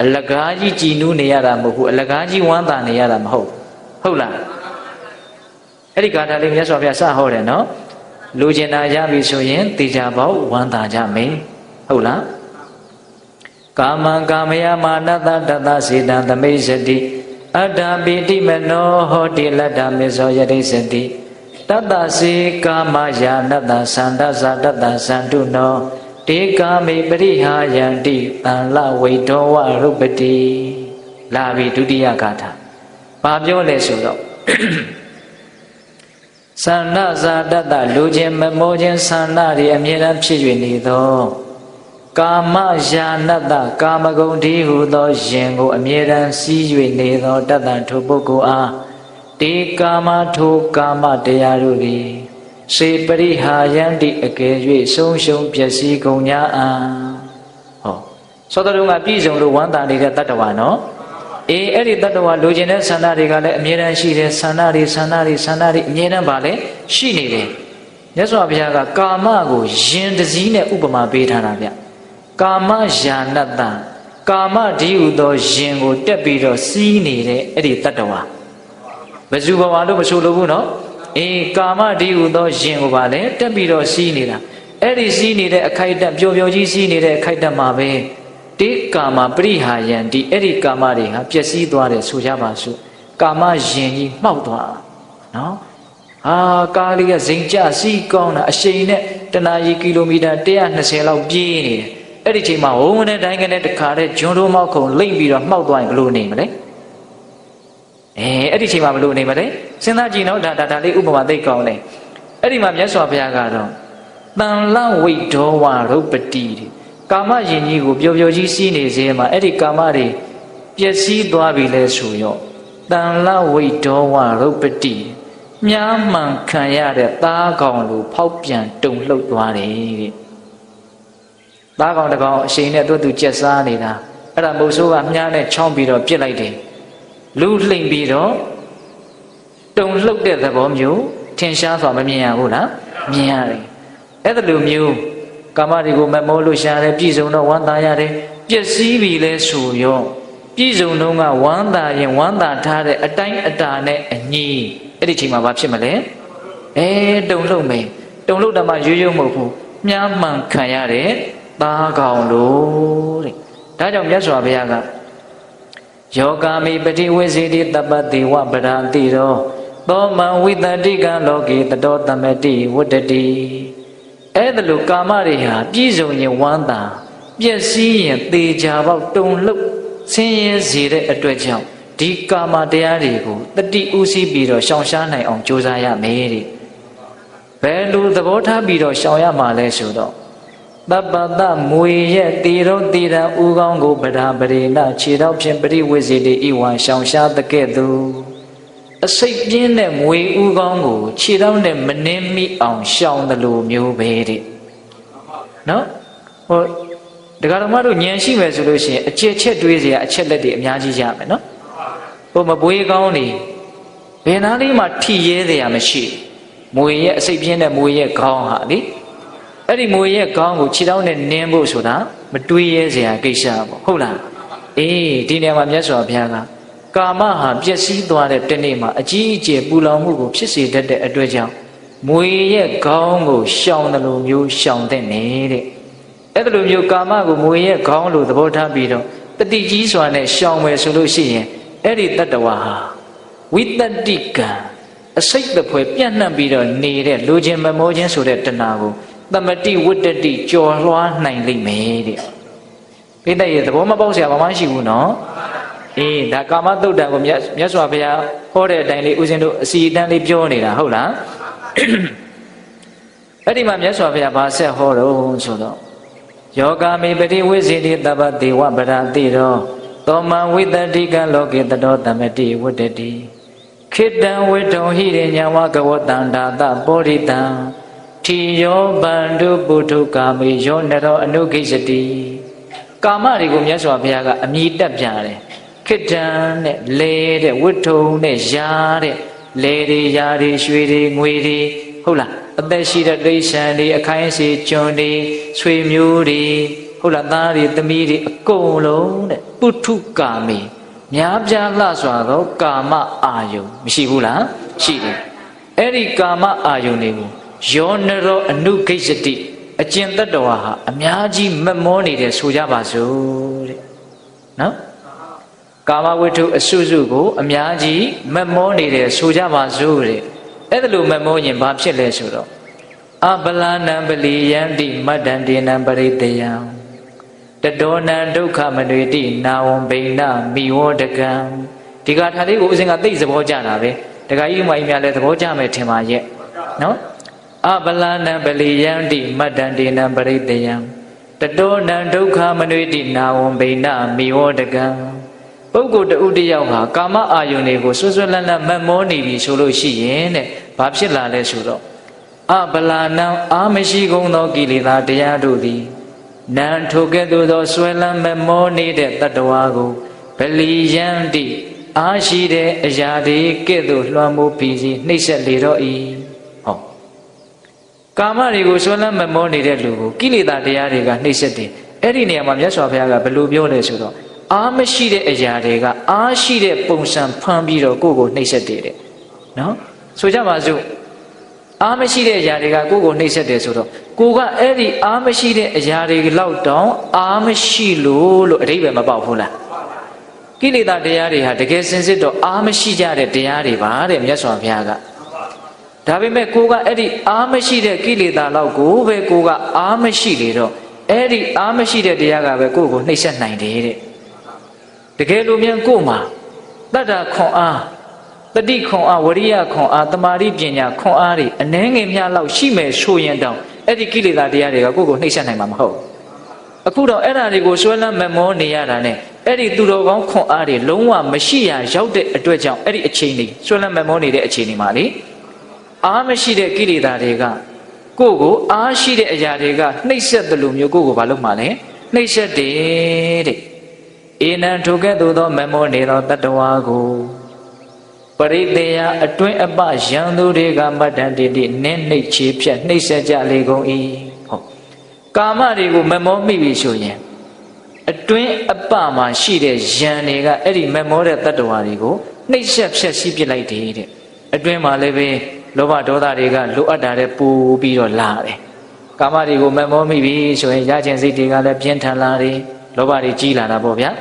Speaker 1: အလကားကြီးကြည်နူးနေရတာမဟုတ်ဘူးအလကားကြီးဝမ်းသာနေရတာမဟုတ်ဟုတ်လားအဲ့ဒီဂါထာလေးမြတ်စွာဘုရားစဟောတယ်နော်လူကျင်တာရပြီဆိုရင်တေချာပေါက်ဝမ်းသာကြမယ်ဟုတ်လားကာမံကာမယမာနတတတစေတံသမိစ္ဆတိအတ္တပိတိမနောဟောတိလတ္ထမေဇောယတိစတိတတ္တစေကာမယာနတ္တသန္တဇာတတ္တသန္တုနောတေကာမိပရိဟာယန္တိတံလဝိဒောဝရုပ္ပတိလာပြီဒုတိယဂါထာဘာပြောလဲဆိုတော့သန္တဇာတတ္တလူချင်းမမောခြင်းသန္တတွေအမြဲတမ်းဖြစ်၍နေသောကာမယာနတ္တကာမဂုဏ်ဒီဟုသောယင်ကိုအမြဲတမ်းစီး၍နေသောတတ္တထိုပုဂ္ဂိုလ်အား တေကာမထိုကာမတရားတို့သည်စေပရိဟာယန္တိအကယ်၍ဆုံးရှုံးပျက်စီးကုန်냐အာဟောသောတရုံကပြည့်စုံလို့ဝမ်းသာနေတဲ့တတ္တဝါနော်အေးအဲ့ဒီတတ္တဝါလိုချင်တဲ့ဆန္ဒတွေကလည်းအမြဲတမ်းရှိတယ်ဆန္ဒတွေအမြဲတမ်းပါလေရှိနေတယ်မြတ်စွာဘုရားကကာမကိုယင်တစည်းနဲ့ဥပမာပေးထားတာဗျကာမယာနတ္တကာမဒီဟုသောယင်ကိုတက်ပြီးတော့စီးနေတဲ့အဲ့ဒီတတ္တဝါဘယ်သူဘဝလို့မဆိုလို့ဘူးနော်အေးကာမဒီဟုသောယင်ကိုပါလေတက်ပြီးတော့စီးနေတာအဲ့ဒီစီးနေတဲ့အခိုက်အတန့်ပျော်ပျော်ကြီးစီးနေတဲ့အခိုက်အတန့်မှာပဲတေကာမပရိဟာယံဒီအဲ့ဒီကာမတွေဟာပျက်စီးသွားတယ်ဆိုကြပါစို့ကာမယင်ကြီးမှောက်သွားနော်ကားလေးကဇိမ်ကျစီးကောင်းတာအရှိန်နဲ့တနာရီကီလိုမီတာ120လောက်ပြေးနေတယ်အဲ့ဒီချိန်မှာဝုန်းနဲ့တိုင်းကနေတခါတည်းဂျွန်တို့မောက်ခုံလိမ့်ပြီးတော့မှောက်သွားရင်ဘလို့နေမလဲအဲ့ဒီချိန်မှာဘလို့နေမလဲစဉ်းစားကြည့်နော်ဒါလေးဥပမာသိကောင်းတယ်အဲ့ဒီမှာမြတ်စွာဘုရားကတော့တန်လဝိဒောဝရုပတိကာမယင်ကြီးကိုပျော်ပျော်ကြီးစီးနေစေမှာအဲ့ဒီကာမတွေပျက်စီးသွားပြီလဲဆိုရောတန်လဝိဒောဝရုပတိမြားမှန်ခံရတဲ့သားကောင်လိုဖောက်ပြန်တုန်လှုပ်သွားတယ်တဲ့သားကောင်တစ်ကောင်အရှိန်နဲ့သူကျက်စားနေတာအဲ့ဒါမုတ်ဆိုးကမြားနဲ့ချောင်းပြီးတော့ပြစ်လိုက်တယ်လူလှိမ့်ပြီးတော့တုန်လှုပ်တဲ့သဘောမျိုးထင်ရှားစွာမမြင်ရဘူးလားမြင်ရတယ်အဲ့ဒါလိုမျိုးကာမတွေကိုမမောလို့ရှာတယ်ပြည့်စုံတော့ဝမ်းသာရတယ်ပျက်စီးပြီလဲဆိုရောပြည့်စုံတော့ကဝမ်းသာရင်ဝမ်းသာထားတဲ့အတိုင်းအတာနဲ့အညီအဲ့ဒီချိန်မှာဘာဖြစ်မလဲတုံလှုပ်မယ်တုံလှုပ်တာမှရိုးမဟုတ်ဘူးမြားမှန်ခံရတဲ့သားကောင်လို့တဲ့ဒါကြောင့်မြတ်စွာဘုရားကယောဂာမိပတိဝိစေတိတပ္ပတိဝပဒံတိရောသောမံဝိတတိကံလောကေတတောတမတိဝတ္တတိအဲ့ဒါလိုကာမတွေဟာပြည့်စုံရင်ဝမ်းသာပျက်စီးရင်သေချာပေါက်တုံလှုပ်ဆင်းရဲစေတဲ့အတွက်ကြောင့်ဒီကာမတရားတွေကိုတတိဥစည်းပြီးတော့ရှောင်ရှားနိုင်အောင်ကြိုးစားရမယ်တဲ့ဘယ်လိုသဘောထားပြီးတော့ရှောင်ရမှာလဲဆိုတော့တပ္ပတမွေရဲ့တေရောတေရန်ဥကောင်းကိုပဓာပရိဏခြေတော့ဖြင့်ပရိဝိစေတိဤဝံရှောင်ရှားတကဲ့သို့အစိတ်ပြင်းတဲ့မွေဥကောင်းကိုခြေတော့နဲ့မနှင်းမိအောင်ရှောင်တယ်လို့မျိုးပဲတဲ့နော်ဟိုဒကာတော်မတို့ဉာဏ်ရှိမယ်ဆိုလို့ရှိရင်အချက်တွေးเสียအချက်လက်တွေအများကြီးရမယ်နော်ဟိုမပွေးကောင်းနေဘယ်နာလေးမှထိရဲเสียမရှိမွေရဲ့အစိတ်ပြင်းတဲ့မွေရဲ့ခေါင်းဟာလေအဲ့ဒီမွေရဲ့ခေါင်းကိုခြေထောက်နဲ့နင်းဖို့ဆိုတာမတွေးရဲเสียကိစ္စပေါ့ဟုတ်လားအေးဒီနေရာမှာမြတ်စွာဘုရားကကာမဟာပျက်စီးသွားတဲ့တနေ့မှာအကြီးအကျယ်ပူလောင်မှုကိုဖြစ်စေတတ်တဲ့အတွက်ကြောင့်မွေရဲ့ခေါင်းကိုရှောင်တယ်လို့မျိုးရှောင်တဲ့နေတဲ့အဲ့ဒါလိုမျိုးကာမကိုမွေရဲ့ခေါင်းလိုသဘောထားပြီးတော့တတိကြီးစွာနဲ့ရှောင်မယ်ဆိုလို့ရှိရင်အဲ့ဒီတတ္တဝါဟာဝိတတိကံအစိတ်တဖွဲပြန့်နှံ့ပြီးတော့နေတဲ့လူချင်းမမောချင်းဆိုတဲ့တဏှာကိုသမတိဝတ္တတိကြော်လွှားနိုင်လိမ့်မယ်တဲ့ပိဋကရဲ့သဘောမပေါက်เสียဘာမှရှိဘူးနော်အေးဒါကာမသုတ်တံကိုမြတ်စွာဘုရားဟောတဲ့အတိုင်းလေးဦးဇင်းတို့အစီအတန်းလေးပြောနေတာဟုတ်လားအဲ့ဒီမှာမြတ်စွာဘုရားဘာဆက်ဟောတော့ဆိုတော့ယောဂာမိပတိဝိစေတိတပ္ပတိဝပဒံတိရောသောမံဝိတတိကံလောကေတတောတမတိဝတ္တတိခိတံဝိတုံဟိရိညာဝကဝတံဒါတပောရိတံထီယောဗန္ဓုပုထုကာမေယောနရောအနုခိစတိကာမတွေကိုမြတ်စွာဘုရားကအမြည်တက်ပြန်တယ်ခိတံနဲ့လေတဲ့ဝိထုံနဲ့ယာတဲ့လေတွေယာတွေရွှေတွေငွေတွေဟုတ်လားအသက်ရှိတဲ့တိရစ္ဆာန်တွေအခိုင်းအစေကျွန်တွေဆွေမျိုးတွေဟုတ်လားသားတွေသမီးတွေအကုန်လုံးတဲ့ပုထုကာမေများပြားလှစွာသောကာမအာယုမရှိဘူးလားရှိတယ်အဲ့ဒီကာမအာယုတွေကိုယောနရောအနုခိစတိအကျင့်တတ္တဝါဟာအများကြီးမမောနေတယ်ဆိုကြပါစို့တဲ့နော်ကာမဝိတ္ထုအစုစုကိုအများကြီးမမောနေတယ်ဆိုကြပါစို့တဲ့အဲ့ဒါလိုမမောရင်ဘာဖြစ်လဲဆိုတော့အပလာနံပလီယံတိမတ္တန္တေနံပရိတယံတတောနံဒုက္ခမနွေတိနာဝံဘိနမိဝောတကံဒီကထာလေးကိုဦးဇင်းကသိသဘောကျတာပဲတခါကြီးဥမာကြီးများလည်းသဘောကျမယ်ထင်ပါရဲ့နော်အပလာနံပလီယံတိမတ္တန္တေနံပရိတယံတတောနံဒုက္ခမနွေတိနာဝံဘိနမိဝောတကံပ ပုဂ္ဂိုလ်တဦးတယောက်ဟာကာမအာယုန်တွေကိုဆွဆွလန်းလန်းမက်မောနေပြီဆိုလို့ရှိရင်တဲ့ဘာဖြစ်လာလဲဆိုတော့အဗလာနံအာမရှိကုန်သောကိလေသာတရားတို့သည်နံထိုကဲ့သို့သောဆွဲလန်းမက်မောနေတဲ့တတ္တဝါကိုဗလီယံတိအားရှိတဲ့အရာတွေကဲ့သို့လွှမ်းမိုးပြီးစီနှိမ့်ဆက်လေတော့၏ဟောကာမတွေကိုဆွဲလန်းမက်မောနေတဲ့လူကိုကိလေသာတရားတွေကနှိမ့်ဆက်တယ်အဲ့ဒီနေရာမှာမြတ်စွာဘုရားကဘယ်လိုပြောလဲဆိုတော့အားမရှိတဲ့အရာတွေကအားရှိတဲ့ပုံစံဖန်ပြီးတော့ကိုယ့်ကိုနှိမ့်ဆက်တယ်တဲ့နော်ဆိုကြပါစို့အားမရှိတဲ့အရာတွေကကိုယ့်ကိုနှိမ့်ဆက်တယ်ဆိုတော့ကိုကအဲ့ဒီအားမရှိတဲ့အရာတွေလောက်တောင်အားမရှိလို့အဓိပ္ပာယ်မပေါက်ဘူးလားကိလေသာတရားတွေဟာတကယ်စင်စစ်တော့အားမရှိကြတဲ့တရားတွေပါတဲ့မြတ်စွာဘုရားကဒါပေမဲ့ကိုကအဲ့ဒီအားမရှိတဲ့ကိလေသာလောက်ကိုပဲကိုကအားမရှိလေတော့အဲ့ဒီအားမရှိတဲ့တရားကပဲကိုယ့်ကိုနှိမ့်ဆက်နိုင်တယ်တဲ့တကယ်လို့မြန်ကို့မှာတတ္တခွန်အားတတိခွန်အားဝရိယခွန်အားတမာတိပညာခွန်အားတွေအနှဲငယ်များလောက်ရှိမယ်ဆိုရင်တောင်အဲ့ဒီကိလေသာတရားတွေကကိုယ့်ကိုနှိမ့်ဆက်နိုင်မှာမဟုတ်အခုတော့အဲ့ဓာတွေကိုဆွဲလန်းမမောနေရတာနဲ့အဲ့ဒီသူတော်ကောင်းခွန်အားတွေလုံးဝမရှိရရောက်တဲ့အတွက်ကြောင့်အဲ့ဒီအချိန်လေးဆွဲလန်းမမောနေတဲ့အချိန်လေးမှာလေအားမရှိတဲ့ကိလေသာတွေကကိုယ့်ကိုအားရှိတဲ့အရာတွေကနှိမ့်ဆက်တယ်လို့မျိုးကိုယ့်ကိုဘာလို့မှလဲနှိမ့်ဆက်တယ်တဲ့ဧနံထိုကဲ့သို့သောမမောနေသောတတ္တဝါကိုပရိသေယအတွင်းအပယံသူတွေကမတ္တန်တိတိနင်းနှိမ့်ချေဖြတ်နှိမ့်ဆက်ကြလေကုန်၏ဟုတ်ကာမတွေကိုမမောမိပြီဆိုရင်အတွင်းအပမှာရှိတဲ့ယံတွေကအဲ့ဒီမမောတဲ့တတ္တဝါတွေကိုနှိမ့်ဆက်ဖြတ်စီးပစ်လိုက်တယ်တဲ့အတွင်းမှာလည်းပဲလောဘဒေါသတွေကလိုအပ်တာတဲ့ပူပြီးတော့လာတယ်ကာမတွေကိုမမောမိပြီဆိုရင်ရခြင်းစိတ်တွေကလည်းပြင်းထန်လာတယ်လောဘတွေကြီးလာတာပေါ့ဗျာ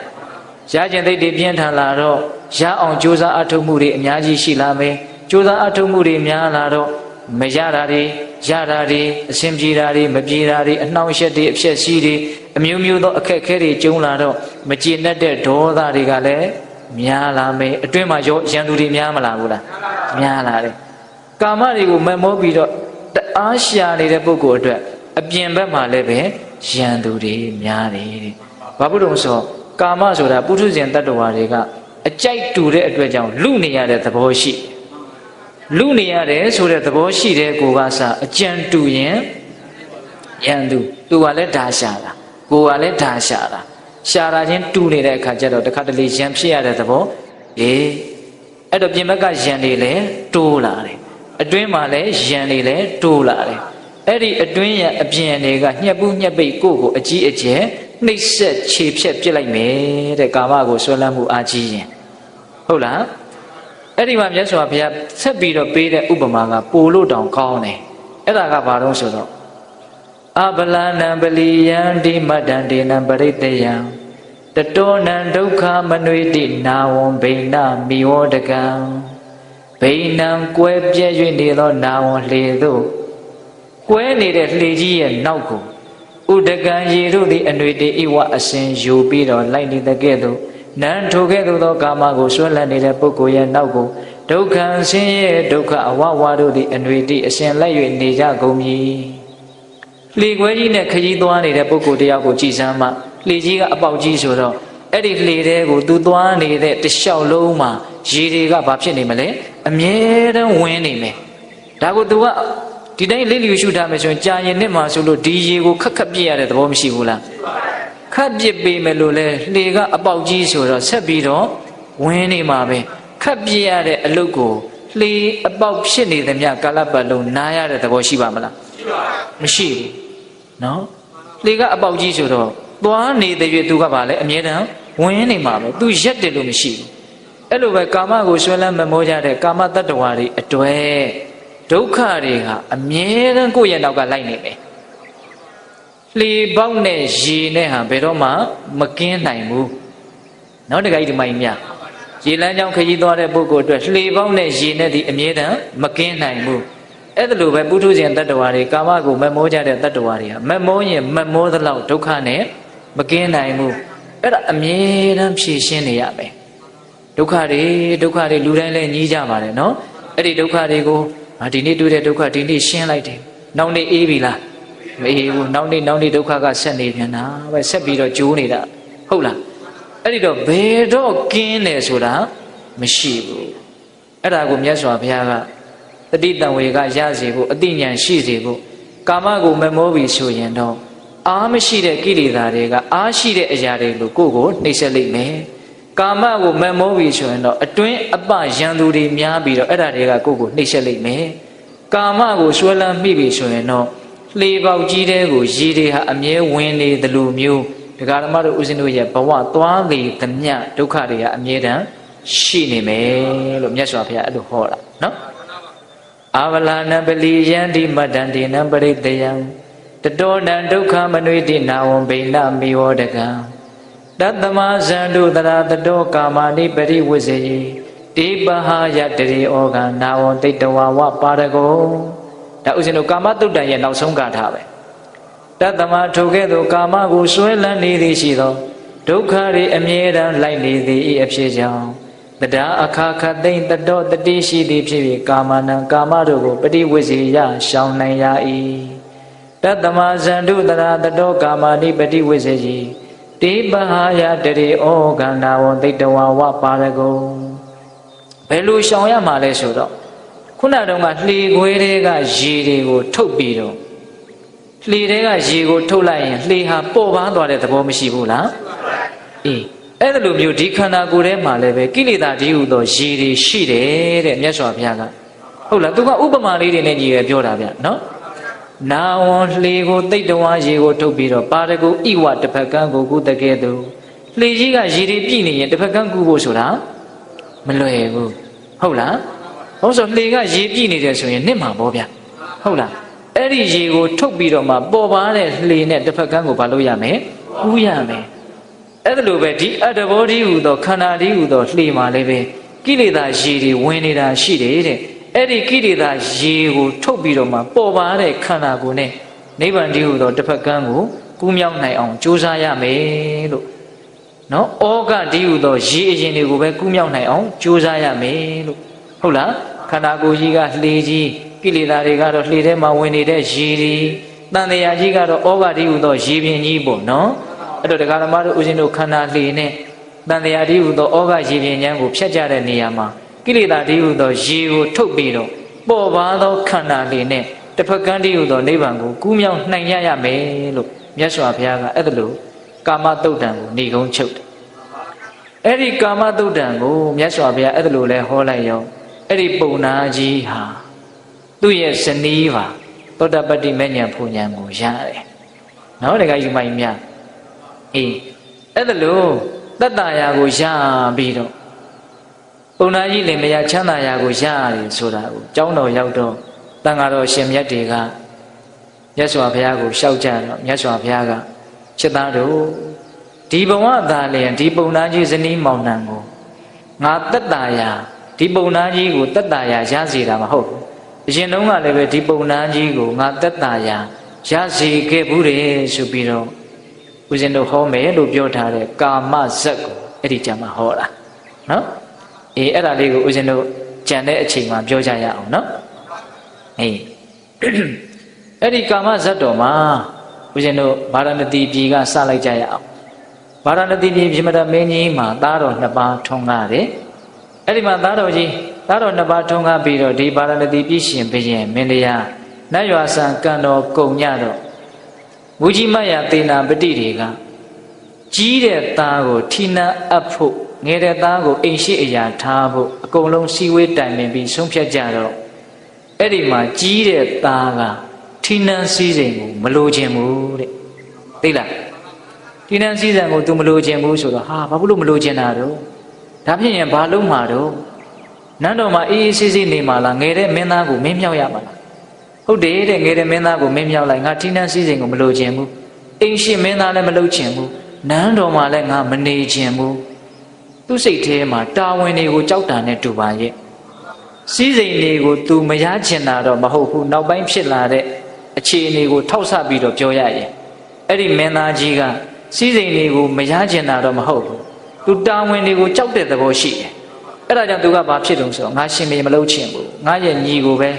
Speaker 1: ရခြင်းစိတ်တွေပြင်းထန်လာတော့ရအောင်ကြိုးစားအထောက်မှုတွေအများကြီးရှိလာမယ်ကြိုးစားအထောက်မှုတွေများလာတော့မရတာတွေရတာတွေအဆင်ပြေတာတွေမပြေတာတွေအနှောင့်အယှက်တွေအဖြစ်စီးတွေအမျိုးမျိုးသောအခက်အခဲတွေကျုံလာတော့မကျေနပ်တဲ့ဒေါသတွေကလည်းများလာမယ်အတွင်းမှာရောရန်သူတွေများမလာဘူးလားများလာတယ်ကာမတွေကိုမမောပြီးတော့တအားရှာနေတဲ့ပုဂ္ဂိုလ်အတွက်အပြင်ဘက်မှာလည်းပဲရန်သူတွေများတယ်တဲ့ဘာဖြစ်လို့ဆိုကာမဆိုတာပုထုဇဉ်တ attva တွေကအကြိုက်တူတဲ့အတွက်ကြောင့်လူနေရတဲ့သဘောရှိလူနေရတယ်ဆိုတဲ့သဘောရှိတဲ့ကိုကစအကြံတူရင်ရန်သူကလည်းဓာရှာတာကိုကလည်းဓာရှာတာရှာတာချင်းတူနေတဲ့အခါကျတော့တခါတလေရန်ဖြစ်ရတဲ့သဘောအဲ့တော့ပြင်ဘက်ကရန်တွေလည်းတိုးလာတယ်အတွင်းမှာလည်းရန်တွေလည်းတိုးလာတယ်အဲ့ဒီအတွင်းရန်အပြင်တွေကညှက်ပူးညှက်ပိတ်ကိုအကြီးအကျယ်နှိပ်စက်ခြေဖြတ်ပြစ်လိုက်မယ်တဲ့ကာမကိုဆွဲလန်းမှုအာကြီးရင်ဟုတ်လားအဲ့ဒီမှာမြတ်စွာဘုရားဆက်ပြီးတော့ပေးတဲ့ဥပမာကပိုလို့တောင်ကောင်းတယ်အဲ့ဒါကဘာလို့ဆိုတော့အဗလာနံပလီယံတိမတ္တံဒေနံပရိသေယံတတောနံဒုက္ခမနွေတိနာဝံဘိဏမိဝတကံဘိဏံကွဲပြဲ၍နေသောနာဝံလှေသို့ကွဲနေတဲ့လှေကြီးရဲ့နောက်ကိုဥဒကံရေတို့သည်အနွေတေဣဝအစဉ်ယူပြီးတော့လိုက်နေတဲ့ကဲ့သို့နံထိုကဲ့သို့သောကာမကိုဆွဲလန်းနေတဲ့ပုဂ္ဂိုလ်ရဲ့နောက်ကိုဒုက္ခဆင်းရဲဒုက္ခအဝဝတို့သည်အနွေတိအစဉ်လိုက်၍နေကြကုန်မည်လှေခွဲကြီးနဲ့ခကြီးသွားနေတဲ့ပုဂ္ဂိုလ်တယောက်ကိုကြည်စမ်းမှလှေကြီးကအပေါက်ကြီးဆိုတော့အဲ့ဒီလှေတဲကိုသူသွားနေတဲ့တလျှောက်လုံးမှာရေတွေကဘာဖြစ်နေမလဲအမြဲတမ်းဝင်နေမယ်ဒါကိုသူကဒီတိုင်းလိလျူရှုထားမယ်ဆိုရင်ကြာရင်နှစ်မှာဆိုလို့ဒီရေကိုခက်ခက်ပြည့်ရတဲ့သဘောမရှိဘူးလားခက်ပြစ်ပေးမယ်လို့လဲလှေကအပေါက်ကြီးဆိုတော့ဆက်ပြီးတော့ဝင်းနေမှာပဲခက်ပြစ်ရတဲ့အလုပ်ကိုလှေအပေါက်ဖြစ်နေသမျှကာလပတ်လုံးနားရတဲ့သဘောရှိပါမလားမရှိဘူးနော်လှေကအပေါက်ကြီးဆိုတော့သွားနေတဲ့ရွေးသူကပါလဲအမြဲတမ်းဝင်းနေမှာပဲသူရက်တယ်လို့မရှိဘူးအဲ့လိုပဲကာမကိုဆွဲလန်းမမောကြတဲ့ကာမတ attva တွေအတွေ့ဒုက္ခတွေဟာအမြဲတမ်းကိုယ့်ရဲ့နောက်ကလိုက်နေတယ်လှေပေါက်နဲ့ရေနဲ့ဟာဘယ်တော့မှမကင်းနိုင်ဘူးနောက်တခါကြီးဒီမိုင်းများရေလမ်းကြောင်းခရီးသွားတဲ့ပုဂ္ဂိုလ်အတွက်လှေပေါက်နဲ့ရေနဲ့ဒီအမြဲတမ်းမကင်းနိုင်ဘူးအဲ့ဒါလိုပဲပုထုဇဉ်တ attva တွေကာမကိုမမောကြတဲ့ attva တွေဟာမမောရင်မမောသလောက်ဒုက္ခနဲ့မကင်းနိုင်ဘူးအဲ့ဒါအမြဲတမ်းဖြေရှင်းနေရမယ်ဒုက္ခတွေလူတိုင်းလည်းညီးကြပါတယ်နော်အဲ့ဒီဒုက္ခတွေကိုဒီနေ့တွေ့တဲ့ဒုက္ခဒီနေ့ရှင်းလိုက်တယ်နောက်နေ့အေးပြီလားမအေးဘူးနောက်နေ့ဒုက္ခကဆက်နေပြန်တာပဲဆက်ပြီးတော့ကြိုးနေတာဟုတ်လား အဲ့ဒီတော့ဘယ်တော့ကင်းတယ်ဆိုတာမရှိဘူးအဲ့ဒါကိုမြတ်စွာဘုရားကတတိတံဝေကရစေဖို့အတိညာဏ်ရှိစေဖို့ကာမကိုမမောပြီဆိုရင်တော့အားမရှိတဲ့ကိလေသာတွေကအားရှိတဲ့အရာတွေလို့ကိုယ့်ကိုနှိပ်စက်လိုက်မယ်ကာမကိုမမောပြီဆိုရင်တော့အတွင်းအပရန်သူတွေများပြီးတော့အဲ့ဒါတွေကကိုယ့်ကိုနှိပ်စက်လိုက်မယ်ကာမကိုဆွဲလန်းမိပြီဆိုရင်တော့လှေပေါက်ကြီးတဲ့ကိုရေတွေဟာအမြဲဝင်နေသလိုမျိုးဒကာဓမ္မတို့ဦးဇင်းတို့ရဲ့ဘဝသွားလေသမျှဒုက္ခတွေကအမြဲတမ်းရှိနေမယ်လို့မြတ်စွာဘုရားအဲ့လိုဟောတာနော်အာဝလာနပလီယန္တိမတ္တန္တိနံပရိတယံတတောတံဒုက္ခမနွေတိနာဝံဘိနမေဝတကံတတ္တမဇန္တုတရာတတောကာမနိပရိဝဇေတိပဟာယတရေဩဃနာဝံတိတဝဝပါရကောဒါဥစဉ်တို့ကာမတုတ်တန်ရဲ့နောက်ဆုံးကာထာပဲတတ္တမထိုကဲ့သို့ကာမကိုဆွဲလန်းနေသည်ရှိသောဒုက္ခတွေအမြဲတမ်းလိုက်နေသည်ဤအဖြစ်ကြောင့်တရားအခါခတ်သိမ့်တတော်တတိရှိသည်ဖြစ်၍ကာမနံကာမတို့ကိုပฏิဝိဇေယရှောင်နိုင်ရ၏တတ္တမဇန္တုတရာတတော်ကာမတိပฏิဝိဇေယတိပဟာယတရေဩဃနာဝံတိတဝဝပါရကုံဘယ်လိုရှောင်ရမှာလဲဆိုတော့ခုနတုန်းကလှေခွေးတွေကရေတွေကိုထုတ်ပြီးတော့လှေတွေကရေကိုထုတ်လိုက်ရင်လှေဟာပေါ်ပါသွားတဲ့သဘောမရှိဘူးလားအေးအဲ့ဒါလိုမျိုးဒီခန္ဓာကိုယ်ထဲမှာလည်းပဲကိလေသာဒီဟုသောရေတွေရှိတယ်တဲ့မြတ်စွာဘုရားကဟုတ်လားသူကဥပမာလေးတွေနဲ့ညီရပြောတာဗျနော်နာဝံလှေကိုတိတ်တဝါရေကိုထုတ်ပြီးတော့ပါရကုဣဝတစ်ဖက်ကန်းကိုကုတကဲ့သို့လှေကြီးကရေတွေပြည့်နေရင်တစ်ဖက်ကန်းကုဖို့ဆိုတာမလွယ်ဘူးဟုတ်လားဟုတ်ဆိုလှေကရေပြည့်နေတယ်ဆိုရင်နစ်မှာပေါ့ဗျဟုတ်လားအဲ့ဒီရေကိုထုတ်ပြီးတော့မှပေါ်ပါတဲ့လှေနဲ့တစ်ဖက်ကန်းကိုဘာလို့ရမယ်ကူးရမယ်အဲ့ဒါလိုပဲဒီအတ္တဘောဓိဟူသောခန္ဓာဓိဟူသောလှေမှာလည်းပဲကိလေသာရေတွေဝင်နေတာရှိတယ်တဲ့အဲ့ဒီကိလေသာရေကိုထုတ်ပြီးတော့မှပေါ်ပါတဲ့ခန္ဓာကိုယ်နဲ့နိဗ္ဗာန်ဓိဟူသောတစ်ဖက်ကန်းကိုကူးမြောက်နိုင်အောင်ကြိုးစားရမယ်လို့နော်ဩဃဓိဟူသောရေအရင်တွေကိုပဲကူးမြောက်နိုင်အောင်ကြိုးစားရမယ်လို့ဟုတ်လားခန္ဓာကိုယ်ကြီးကလှေကြီးကိလေသာတွေကတော့လှေထဲမှာဝင်နေတဲ့ရေတွေတန်တရားကြီးကတော့ဩဃဓိဟူသောရေပြင်ကြီးပေါ့နော်အဲ့တော့တရားဓမ္မတို့ဦးဇင်းတို့ခန္ဓာလှေနဲ့တန်တရားဓိဟူသောဩဃရေပြင်ဉာဏ်ကိုဖြတ်ကြတဲ့နေရာမှာကိလေသာဓိဟူသောရေကိုထုတ်ပြီးတော့ပေါ်ပါသောခန္ဓာလှေနဲ့တစ်ဖက်ကန်းဓိဟူသောနိဗ္ဗာန်ကိုကူးမြောက်နိုင်ရမယ်လို့မြတ်စွာဘုရားကအဲ့ဒါလို့ကာမတုတ်တံကိုဏိကုံးချုပ်တယ်အဲ့ဒီကာမတုတ်တံကိုမြတ်စွာဘုရားအဲ့ဒါလို့လဲဟောလိုက်ရောအဲ့ဒီပုံနာကြီးဟာသူ့ရဲ့ဇနီးပါသောတပတ္တိမဉ္ဇဉ်ဖူဉ္ဇဉ်ကိုရတယ်နော်တခါယူမိုင်းများအေးအဲ့ဒါလို့တတ္တရာကိုရပြီးတော့ပုံနာကြီးလည်းမရချမ်းသာရာကိုရတယ်ဆိုတာကိုကျောင်းတော်ရောက်တော့တန်ဃာတော်ရှင်မြတ်တွေကမြတ်စွာဘုရားကိုလျှောက်ကြတော့မြတ်စွာဘုရားကချစ်သားတို့ဒီဘဝသာလျင်ဒီပုံနာကြီးဇနီးမောင်နှံကိုငါတတ္တရာဒီပုံနာကြီးကိုတတ္တရာရစေတာမဟုတ်ဘူးအရင်တုန်းကလည်းပဲဒီပုံနာကြီးကိုငါတတ္တရာရစေခဲ့ဘူးတယ်ဆိုပြီးတော့ဦးဇင်းတို့ဟောမယ်လို့ပြောထားတဲ့ကာမဇက်ကိုအဲ့ဒီကြမှာဟောတာနော်အေးအဲ့ဒါလေးကိုဦးဇင်းတို့ကြံတဲ့အချိန်မှာပြောကြရအောင်နော်အေးအဲ့ဒီကာမဇက်တော်မှာဦးဇင်းတို့ဗာရာဏသီပြည်ကစလိုက်ကြရအောင်ဗာရာဏသီပြည်ပြမတမင်းကြီးမှာသားတော်နှစ်ပါးထွန်းကားတယ်အဲ့ဒီမှာသားတော်နှစ်ပါးထွန်းကားပြီးတော့ဒီဗာရာဏသီပြည်ရှင်ဘုရင်မင်းတရားနတ်ရွာဆံကံတော်ကုံညတော့မူကြီးမတ်ရသေနာပတိတွေကကြီးတဲ့သားကိုထိနှံအပ်ဖို့ငယ်တဲ့သားကိုအိမ်ရှိအရာထားဖို့အကုန်လုံးစီဝေးတိုင်ပင်ပြီးဆုံးဖြတ်ကြတော့အဲ့ဒီမှာကြီးတဲ့သားကထိနှံစည်းစိမ်ကိုမလိုချင်ဘူးတဲ့သိလားထိနှံစည်းစိမ်ကို तू မလိုချင်ဘူးဆိုတော့ဟာဘာလို့မလိုချင်တာတော့ဒါဖြစ်ရင်ဘာလုံးမှာတော့နန်းတော်မှာအေးအေးဆေးဆေးနေမှာလားငယ်တဲ့မင်းသားကိုမင်းမြောက်ရမှာလားဟုတ်တယ်တဲ့ငယ်တဲ့မင်းသားကိုမင်းမြောက်လိုက်ငါထိနှံစည်းစိမ်ကိုမလိုချင်ဘူးအိမ်ရှိမင်းသားလည်းမလုပ်ချင်ဘူးနန်းတော်မှာလည်းငါမနေချင်ဘူးသူ့စိတ်ထဲမှာတာဝန်တွေကိုကြောက်တာနဲ့တူပါရဲ့စည်းစိမ်တွေကို तू မရချင်တာတော့မဟုတ်ဘူးနောက်ပိုင်းဖြစ်လာတဲ့အခြေအနေကိုထောက်ဆပြီးတော့ပြောရရင်အဲ့ဒီမင်းသားကြီးကစည်းစိမ်တွေကိုမရချင်တာတော့မဟုတ်ဘူး तू တာဝန်တွေကိုကြောက်တဲ့သဘောရှိတယ်အဲ့ဒါကြောင့် तू ကဘာဖြစ်တုံးဆိုတော့ငါရှင်မေမလုပ်ချင်ဘူးငါရဲ့ညီကိုပဲ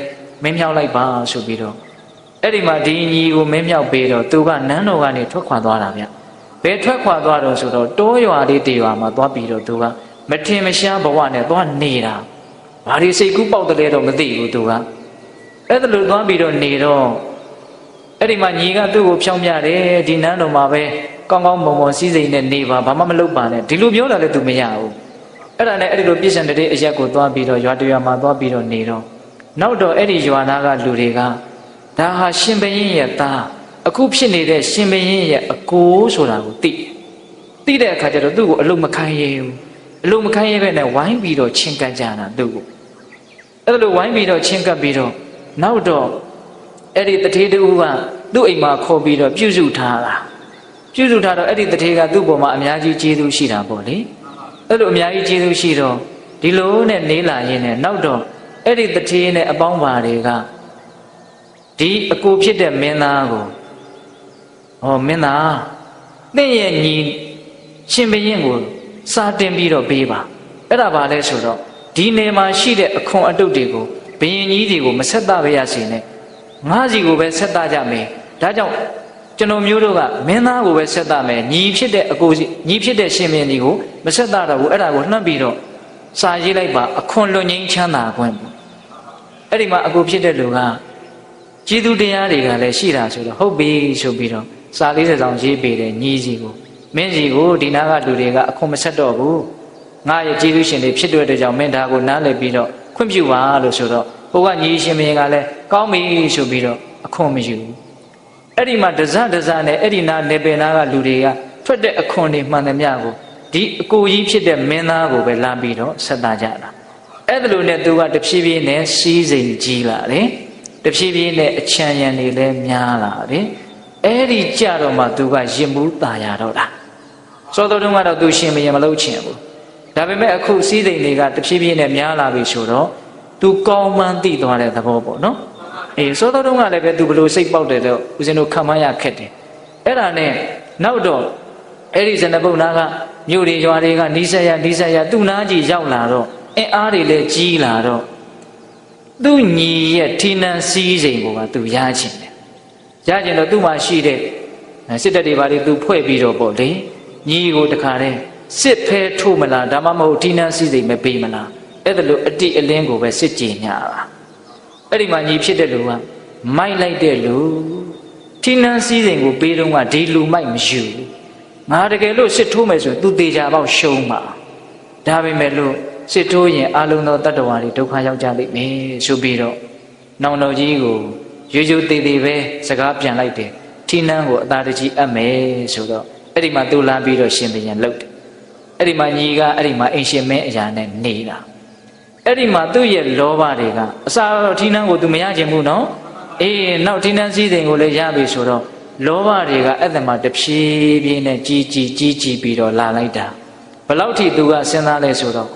Speaker 1: မင်းမြောက်လိုက်ပါဆိုပြီးတော့အဲ့ဒီမှာဒီညီကိုမင်းမြောက်ပေးတော့ तू ကနန်းတော်ကနေထွက်ခွာသွားတာဗျဘ ဘယ်ထွက်ခွာသွားတော့ဆိုတော့တောရွာလေးတရွာမှာသွားပြီးတော့သူကမထင်မရှားဘဝနဲ့သွားနေတာဘာဒီစိတ်ကူးပေါက်တယ်တော့မသိဘူးသူကအဲ့ဒါလိုသွားပြီးတော့နေတော့အဲ့ဒီမှာညီကသူ့ကိုဖြောင်းပြတယ်ဒီနန်းတော်မှာပဲကောင်းကောင်းမွန်မွန်စည်းစိမ်နဲ့နေပါဘာမှမလုပ်ပါနဲ့ဒီလိုပြောတာလည်းသူမရဘူးအဲ့ဒါနဲ့အဲ့ဒီလိုပြည့်စံတဲ့အရက်ကိုသွားပြီးတော့ရွာတရွာမှာသွားပြီးတော့နေတော့နောက်တော့အဲ့ဒီရွာသားကလူတွေကဒါဟာရှင်ဘရင်ရဲ့သားအခုဖြစ်နေတဲ့ရှင်ဘရင်ရဲ့အကိုဆိုတာကိုသိတဲ့အခါကျတော့သူ့ကိုအလုံးမခိုင်းရဘူးအလုံးမခိုင်းရပဲနဲ့ဝိုင်းပြီးတော့ချင်းကပ်ကြတာသူ့ကိုအဲ့ဒါလိုဝိုင်းပြီးတော့ချင်းကပ်ပြီးတော့နောက်တော့အဲ့ဒီတထေးတူကသူ့အိမ်မှာခေါ်ပြီးတော့ပြုစုထားတာပြုစုထားတော့အဲ့ဒီတထေးကသူ့ပေါ်မှာအများကြီးကျေးဇူးရှိတာပေါ့လေအဲ့လိုအများကြီးကျေးဇူးရှိတော့ဒီလိုနဲ့နေလာရင်းနဲ့နောက်တော့အဲ့ဒီတထေးနဲ့အပေါင်းပါတွေကဒီအကိုဖြစ်တဲ့မင်းသားကိုမင်းသားသင်ရဲ့ညီရှင်ဘရင်ကိုစာတင်ပြီးတော့ပေးပါအဲ့ဒါဘာလဲဆိုတော့ဒီနယ်မှာရှိတဲ့အခွန်အတုတ်တွေကိုဘရင်ကြီးတွေကိုမဆက်တာပဲရစေနဲ့ငါးစီကိုပဲဆက်တာကြမယ်ဒါကြောင့်ကျွန်တော်မျိုးတို့ကမင်းသားကိုပဲဆက်တာမယ်ညီဖြစ်တဲ့အကိုညီဖြစ်တဲ့ရှင်ဘရင်ကြီးကိုမဆက်တာတော့ဘူးအဲ့ဒါကိုနှံ့ပြီးတော့စာရေးလိုက်ပါအခွန်လွန်ငင်းချမ်းသာခွင့်အဲ့ဒီမှာအကိုဖြစ်တဲ့လူကကျေးဇူးတရားတွေကလည်းရှိတာဆိုတော့ဟုတ်ပြီဆိုပြီးတော့စာ40ဆောင်ရေးပေးတယ်ညီစီကိုမင်းစီကိုဒီနာကလူတွေကအခွန်မဆက်တော့ဘူးငါရဲ့ကျေးဇူးရှင်တွေဖြစ်တဲ့အတွက်ကြောင့်မင်းဒါကိုနားလည်ပြီးတော့ခွင့်ပြုပါလို့ဆိုတော့ဟိုကညီရှင်မင်းကလည်းကောင်းပြီဆိုပြီးတော့အခွန်မယူဘူးအဲ့ဒီမှာဒဇနဲ့အဲ့ဒီနာနေပင်နာကလူတွေကထွက်တဲ့အခွန်တွေမှန်သမျှကိုဒီအကိုကြီးဖြစ်တဲ့မင်းသားကိုပဲလာပြီးတော့ဆက်တာကြတာအဲ့ဒါလိုနဲ့သူကတဖြည်းဖြည်းနဲ့စီးစိမ်ကြီးလာတယ်တဖြည်းဖြည်းနဲ့အချမ်းရံတွေလည်းများလာတယ်အဲ့ဒီကြတော့မှသူကရင်မှုตายရတော့တာစောတော်တုန်းကတော့သူရှင်မရင်မလုပ်ချင်ဘူးဒါပေမဲ့အခုစီးစိမ်တွေကတဖြည်းဖြည်းနဲ့များလာပြီဆိုတော့သူကောင်းမှန်းသိသွားတဲ့သဘောပေါ့နော်အေးစောတော်တုန်းကလည်းပဲသူဘလို့စိတ်ပေါက်တယ်တော့ဦးဇင်းတို့ခံမရခက်တယ်အဲ့ဒါနဲ့နောက်တော့အဲ့ဒီဇနပုတ်နာကမြို့တွေရွာတွေကနီးစက်ရသူ့နာကြီးရောက်လာတော့အင်အားတွေလည်းကြီးလာတော့သူ့ညီရဲ့ထီနန်းစည်းစိမ်ကိုကသူရချင်တယ်ရချင်တော့သူ့မှာရှိတဲ့စစ်တပ်တွေဘာတွေသူဖွဲ့ပြီးတော့ပေါ့လေညီကိုတခါတည်းစစ်ဖဲထိုးမလားဒါမှမဟုတ်ထီနန်းစည်းစိမ်မပေးမလားအဲ့ဒါလို့အတိအလင်းကိုပဲစစ်ကြည်ညာတာအဲ့ဒီမှာညီဖြစ်တဲ့လူကမိုက်လိုက်တဲ့လူထီနန်းစည်းစိမ်ကိုပေးတော့ကဒီလူမိုက်မယူငါတကယ်လို့စစ်ထိုးမယ်ဆိုသူတေချာပေါက်ရှုံးမှာဒါပေမဲ့လို့စစ်ထိုးရင်အလုံးသောတတ္တဝါတွေဒုက္ခရောက်ကြလိမ့်မယ်ဆိုပြီးတော့နောင်တော်ကြီးကိုရိုးသေးသေးပဲစကားပြန်လိုက်တယ်ထီနန်းကိုအသာတကြီးအပ်မယ်ဆိုတော့အဲ့ဒီမှာသူလာပြီးတော့ရှင်ဘုရင်လှုပ်တယ်အဲ့ဒီမှာညီကအဲ့ဒီမှာအင်ရှင်မင်းအရာနဲ့နေတာအဲ့ဒီမှာသူ့ရဲ့လောဘတွေကအစားတော့ထီနန်းကိုသူမရချင်ဘူးနော်အေးနောက်ထီနန်းစည်းစိမ်ကိုလည်းရပြီဆိုတော့လောဘတွေကအဲ့ဒါမှတဖြည်းဖြည်းနဲ့ကြီးပြီးတော့လာလိုက်တာဘလောက်ထိသူကစဉ်းစားလဲဆိုတော့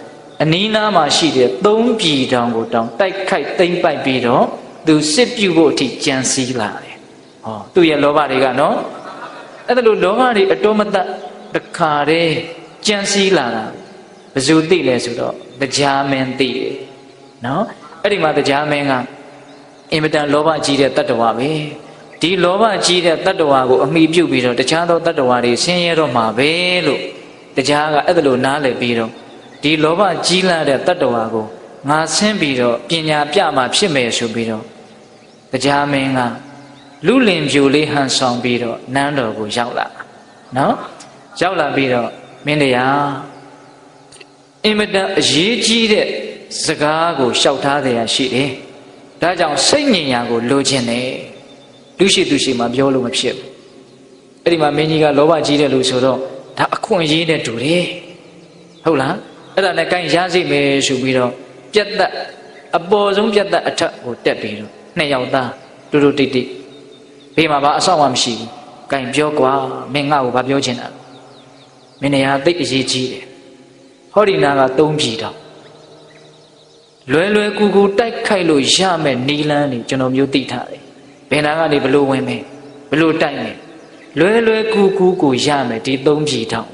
Speaker 1: အနီးနားမှာရှိတဲ့3ပြည်တောင်ကိုတောင်တိုက်ခိုက်သိမ်းပိုက်ပြီးတော့သူစစ်ပြုဖို့အထိကြံစည်လာတယ်ဟောသူ့ရဲ့လောဘတွေကနော်အဲ့ဒါလိုလောဘတွေအတော်မတတ်တခါတည်းကြံစည်လာတာဘယ်သူသိလဲဆိုတော့တရားမင်းသိတယ်နော်အဲ့ဒီမှာတရားမင်းကအင်မတန်လောဘကြီးတဲ့တတ္တဝါပဲဒီလောဘကြီးတဲ့တတ္တဝါကိုအမိပြုတ်ပြီးတော့တခြားသောတတ္တဝါတွေဆင်းရဲတော့မှာပဲလို့တရားကအဲ့ဒါလိုနားလည်ပြီးတော့ဒီလောဘကြီးလာတဲ့တတ္တဝါကိုငါဆင်းပြီးတော့ပညာပြမှာဖြစ်မယ်ဆိုပြီးတော့တရားမင်းကလူလင်ပြိုလေးဟန်ဆောင်ပြီးတော့နန်းတော်ကိုရောက်လာနော်ရောက်လာပြီးတော့မင်းတရားအင်မတန်အရေးကြီးတဲ့စကားကိုလျှောက်ထားတဲ့အရာရှိတယ်ဒါကြောင့်စိတ်ငြိမ်ရာကိုလိုချင်တယ်လူရှိသူရှိမှပြောလို့မဖြစ်ဘူးအဲ့ဒီမှာမင်းကြီးကလောဘကြီးတယ်လို့ဆိုတော့ဒါအခွင့်အရေးနဲ့တူတယ်ဟုတ်လားအဲ့ဒါနဲ့ကိုင်းရစိမယ်ဆိုပြီးတော့ပြတ်သက်အပေါ်ဆုံးပြတ်သက်အထက်ကိုတက်ပြီးတော့နှစ်ယောက်သားတူတူတိတ်တိတ်ဘေးမှာဘာအဆောက်အအမရှိဘူးကိုင်းပြောကွာမင်းငါ့ကိုဘာပြောချင်တာမင်းနေရာသိအရေးကြီးတယ်ဟောဒီနာက3ပြည်တော့လွယ်ကူကူတိုက်ခိုက်လို့ရမယ်နီလန်းနေကျွန်တော်မျိုးသိထားတယ်ဘယ်နာကနေဘလို့ဝင်မယ်ဘလို့တိုက်မယ်လွယ်ကူကူကိုရမယ်ဒီ3ပြည်တော့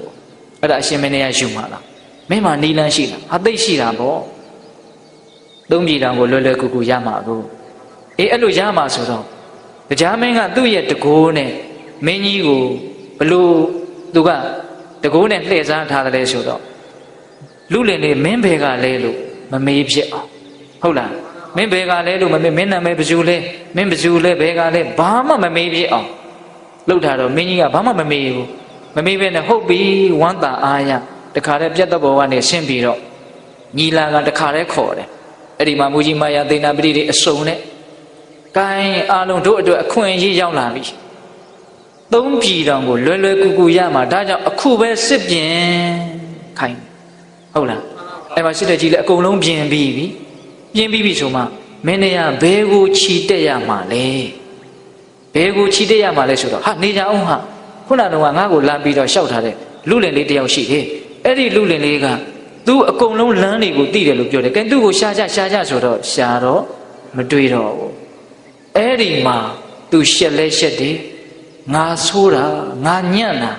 Speaker 1: အဲ့ဒါအရှင်မင်းနေရယူမှာလားမင်းမနီလန်းရှိလားအသိရှိတာပေါ့3ပြည်တောင်ကိုလွယ်ကူကူရမှာကိုအေးအဲ့လိုရမှာဆိုတော့တရားမင်းကသူ့ရဲ့တကိုးနဲ့မင်းကြီးကိုဘလို့ သူကတကိုးနဲ့လှည့်စားထားတယ်ဆိုတော့လူလင်လေးမင်းဘယ်ကလဲလို့မမေးဖြစ်အောင်ဟုတ်လားမင်းဘယ်ကလဲလို့မမေးမင်းနာမည်ဘယ်သူလဲမင်းဘယ်သူလဲဘယ်ကလဲဘာမှမမေးဖြစ်အောင်လှုပ်ထားတော့မင်းကြီးကဘာမှမမေးဘူးမမေးဘဲနဲ့ဟုတ်ပြီဝမ်းသာအားရတခါတည်းပြတ်သက်ပေါ်ကနေဆင်းပြီးတော့ညီလာကတခါတည်းခေါ်တယ်အဲ့ဒီမှာမူကြီးမယာသေနာပတိတွေအစုံနဲ့ကိုင်းအားလုံးတို့အတွက်အခွင့်အရေးရောက်လာပြီသုံးပြည်တော်ကိုလွယ်လွယ်ကူကူရမှာဒါကြောင့်အခုပဲစစ်ပြင်ခိုင်းဟုတ်လားအဲ့မှာစစ်တဲ့ကြီးလည်းအကုန်လုံးပြင်ပြီးပြီပြင်ပြီးပြီဆိုမှမင်းတွေကဘဲကိုခြီတက်ရမှာလဲဘဲကိုခြီတက်ရမှာလဲဆိုတော့ဟာနေကြအောင်ဟာခုနကတော့ငါ့ကိုလမ်းပြီးတော့ရှောက်ထားတဲ့လူလင်လေးတယောက်ရှိတယ်အဲ့ဒီလူလင်လေးကသူအကုန်လုံးလမ်းတွေကိုသိတယ်လို့ပြောတယ်ကဲသူ့ကိုရှာကြဆိုတော့ရှာတော့မတွေ့တော့ဘူးအဲ့ဒီမှာသူရှက်လဲရှက်တယ်ငါဆိုးတာငါညံ့တာ